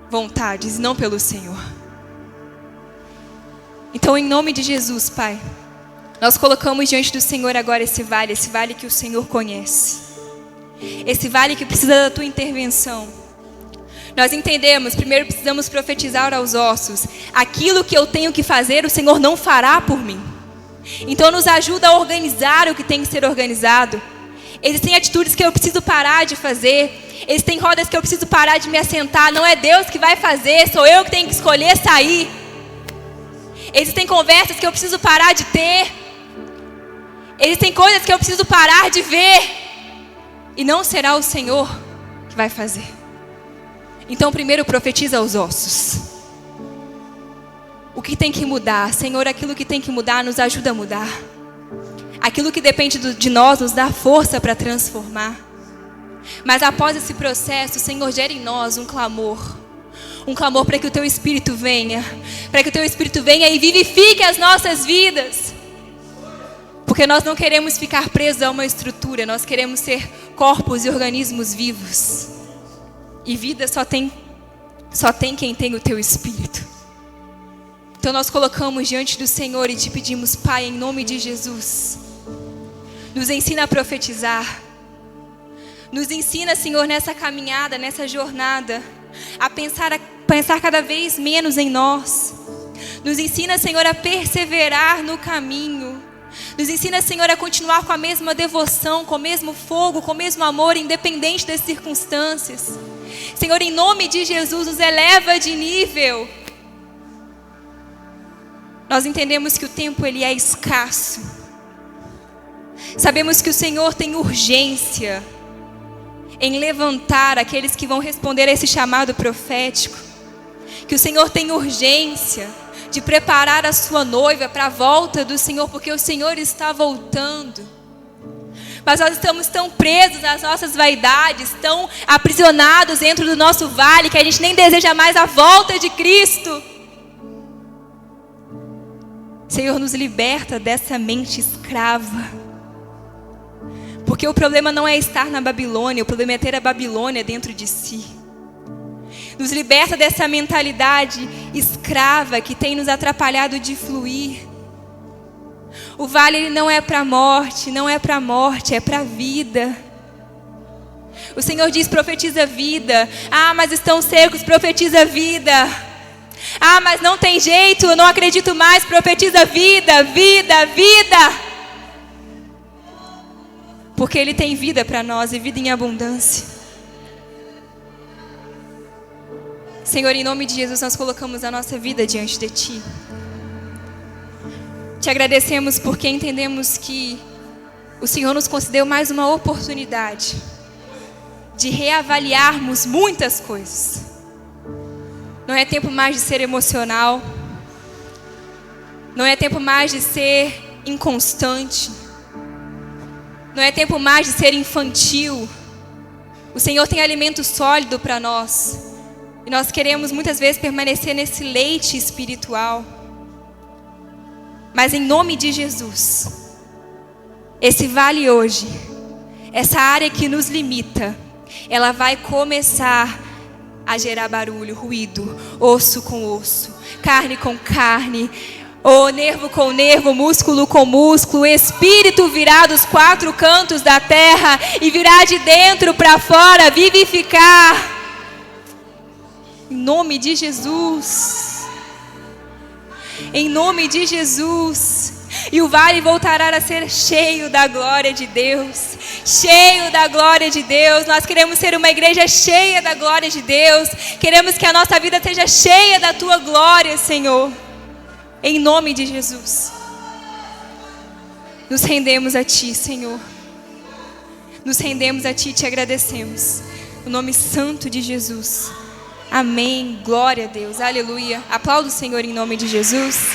vontades, não pelo Senhor. Então, em nome de Jesus, Pai, nós colocamos diante do Senhor agora esse vale que o Senhor conhece. Esse vale que precisa da Tua intervenção. Nós entendemos, primeiro precisamos profetizar aos ossos. Aquilo que eu tenho que fazer, o Senhor não fará por mim. Então, nos ajuda a organizar o que tem que ser organizado. Existem atitudes que eu preciso parar de fazer. Existem rodas que eu preciso parar de me assentar. Não é Deus que vai fazer, sou eu que tenho que escolher sair. Existem conversas que eu preciso parar de ter. Existem coisas que eu preciso parar de ver. E não será o Senhor que vai fazer. Então primeiro profetiza aos ossos. O que tem que mudar? Senhor, aquilo que tem que mudar, nos ajuda a mudar. Aquilo que depende de nós nos dá força para transformar. Mas após esse processo, o Senhor gera em nós um clamor. Um clamor para que o Teu Espírito venha. Para que o Teu Espírito venha e vivifique as nossas vidas. Porque nós não queremos ficar presos a uma estrutura. Nós queremos ser corpos e organismos vivos. E vida só tem quem tem o Teu Espírito. Então nós colocamos diante do Senhor e te pedimos, Pai, em nome de Jesus, nos ensina a profetizar. Nos ensina, Senhor, nessa caminhada, nessa jornada, a pensar cada vez menos em nós. Nos ensina, Senhor, a perseverar no caminho. Nos ensina, Senhor, a continuar com a mesma devoção, com o mesmo fogo, com o mesmo amor, independente das circunstâncias. Senhor, em nome de Jesus, nos eleva de nível. Nós entendemos que o tempo ele é escasso. Sabemos que o Senhor tem urgência em levantar aqueles que vão responder a esse chamado profético. Que o Senhor tem urgência de preparar a sua noiva para a volta do Senhor, porque o Senhor está voltando. Mas nós estamos tão presos às nossas vaidades, tão aprisionados dentro do nosso vale, que a gente nem deseja mais a volta de Cristo. Senhor, nos liberta dessa mente escrava. Porque o problema não é estar na Babilônia, o problema é ter a Babilônia dentro de si. Nos liberta dessa mentalidade escrava que tem nos atrapalhado de fluir. O vale ele não é para a morte, não é para a morte, é para a vida. O Senhor diz: profetiza vida. Ah, mas estão secos, profetiza vida. Ah, mas não tem jeito, eu não acredito mais, profetiza vida, vida, vida. Porque Ele tem vida para nós e vida em abundância. Senhor, em nome de Jesus, nós colocamos a nossa vida diante de Ti. Te agradecemos porque entendemos que o Senhor nos concedeu mais uma oportunidade de reavaliarmos muitas coisas. Não é tempo mais de ser emocional. Não é tempo mais de ser inconstante. Não é tempo mais de ser infantil. O Senhor tem alimento sólido para nós. E nós queremos muitas vezes permanecer nesse leite espiritual. Mas em nome de Jesus, esse vale hoje, essa área que nos limita, ela vai começar a gerar barulho, ruído, osso com osso, carne com carne, nervo com nervo, músculo com músculo, espírito virá dos 4 cantos da terra e virá de dentro para fora vivificar. Em nome de Jesus. Em nome de Jesus. E o vale voltará a ser cheio da glória de Deus. Cheio da glória de Deus. Nós queremos ser uma igreja cheia da glória de Deus. Queremos que a nossa vida seja cheia da Tua glória, Senhor. Em nome de Jesus. Nos rendemos a Ti, Senhor. Nos rendemos a Ti e Te agradecemos. No nome santo de Jesus. Amém. Glória a Deus. Aleluia. Aplauda o Senhor em nome de Jesus.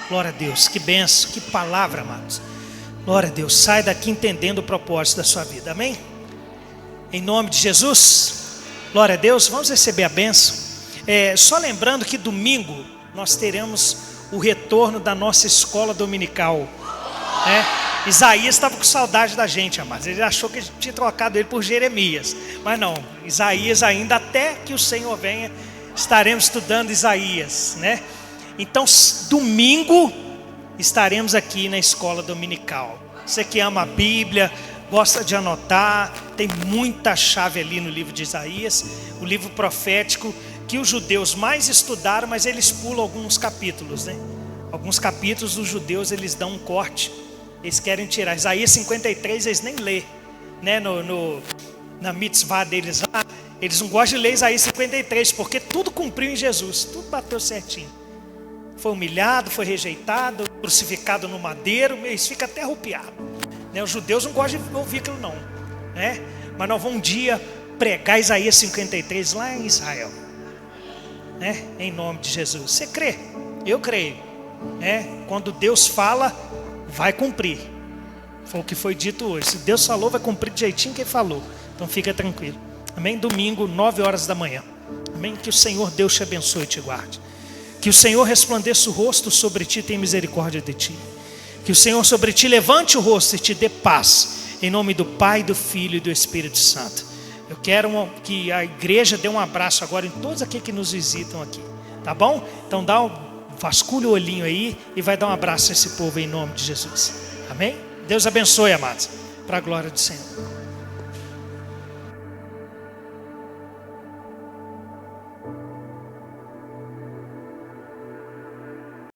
Glória a Deus. Que bênção, que palavra, amados. Glória a Deus. Sai daqui entendendo o propósito da sua vida. Amém? Em nome de Jesus. Glória a Deus. Vamos receber a bênção. Só lembrando que domingo nós teremos o retorno da nossa escola dominical. Isaías estava com saudade da gente, amados. Ele achou que a gente tinha trocado ele por Jeremias. Mas não, Isaías ainda, até que o Senhor venha, estaremos estudando Isaías, né? Então, domingo, estaremos aqui na escola dominical. Você que ama a Bíblia, gosta de anotar, tem muita chave ali no livro de Isaías, o livro profético, que os judeus mais estudaram, mas eles pulam alguns capítulos, né? Alguns capítulos dos judeus eles dão um corte, eles querem tirar. Isaías 53 eles nem lê, né? Na mitzvah deles lá, eles não gostam de ler Isaías 53, porque tudo cumpriu em Jesus, tudo bateu certinho. Foi humilhado, foi rejeitado, crucificado no madeiro, eles ficam até arrupiados, né? Os judeus não gostam de ouvir aquilo não, né? Mas nós vamos um dia pregar Isaías 53 lá em Israel, né? Em nome de Jesus. Você crê? Eu creio, né? Quando Deus fala, vai cumprir. Foi o que foi dito hoje. Se Deus falou, vai cumprir do jeitinho que Ele falou. Então fica tranquilo. Amém? Domingo, 9 horas da manhã. Amém? Que o Senhor Deus te abençoe e te guarde. Que o Senhor resplandeça o rosto sobre ti e tenha misericórdia de ti. Que o Senhor sobre ti levante o rosto e te dê paz. Em nome do Pai, do Filho e do Espírito Santo. Eu quero que a igreja dê um abraço agora em todos aqueles que nos visitam aqui. Tá bom? Então vasculha o olhinho aí e vai dar um abraço a esse povo em nome de Jesus. Amém? Deus abençoe, amados. Para a glória do Senhor.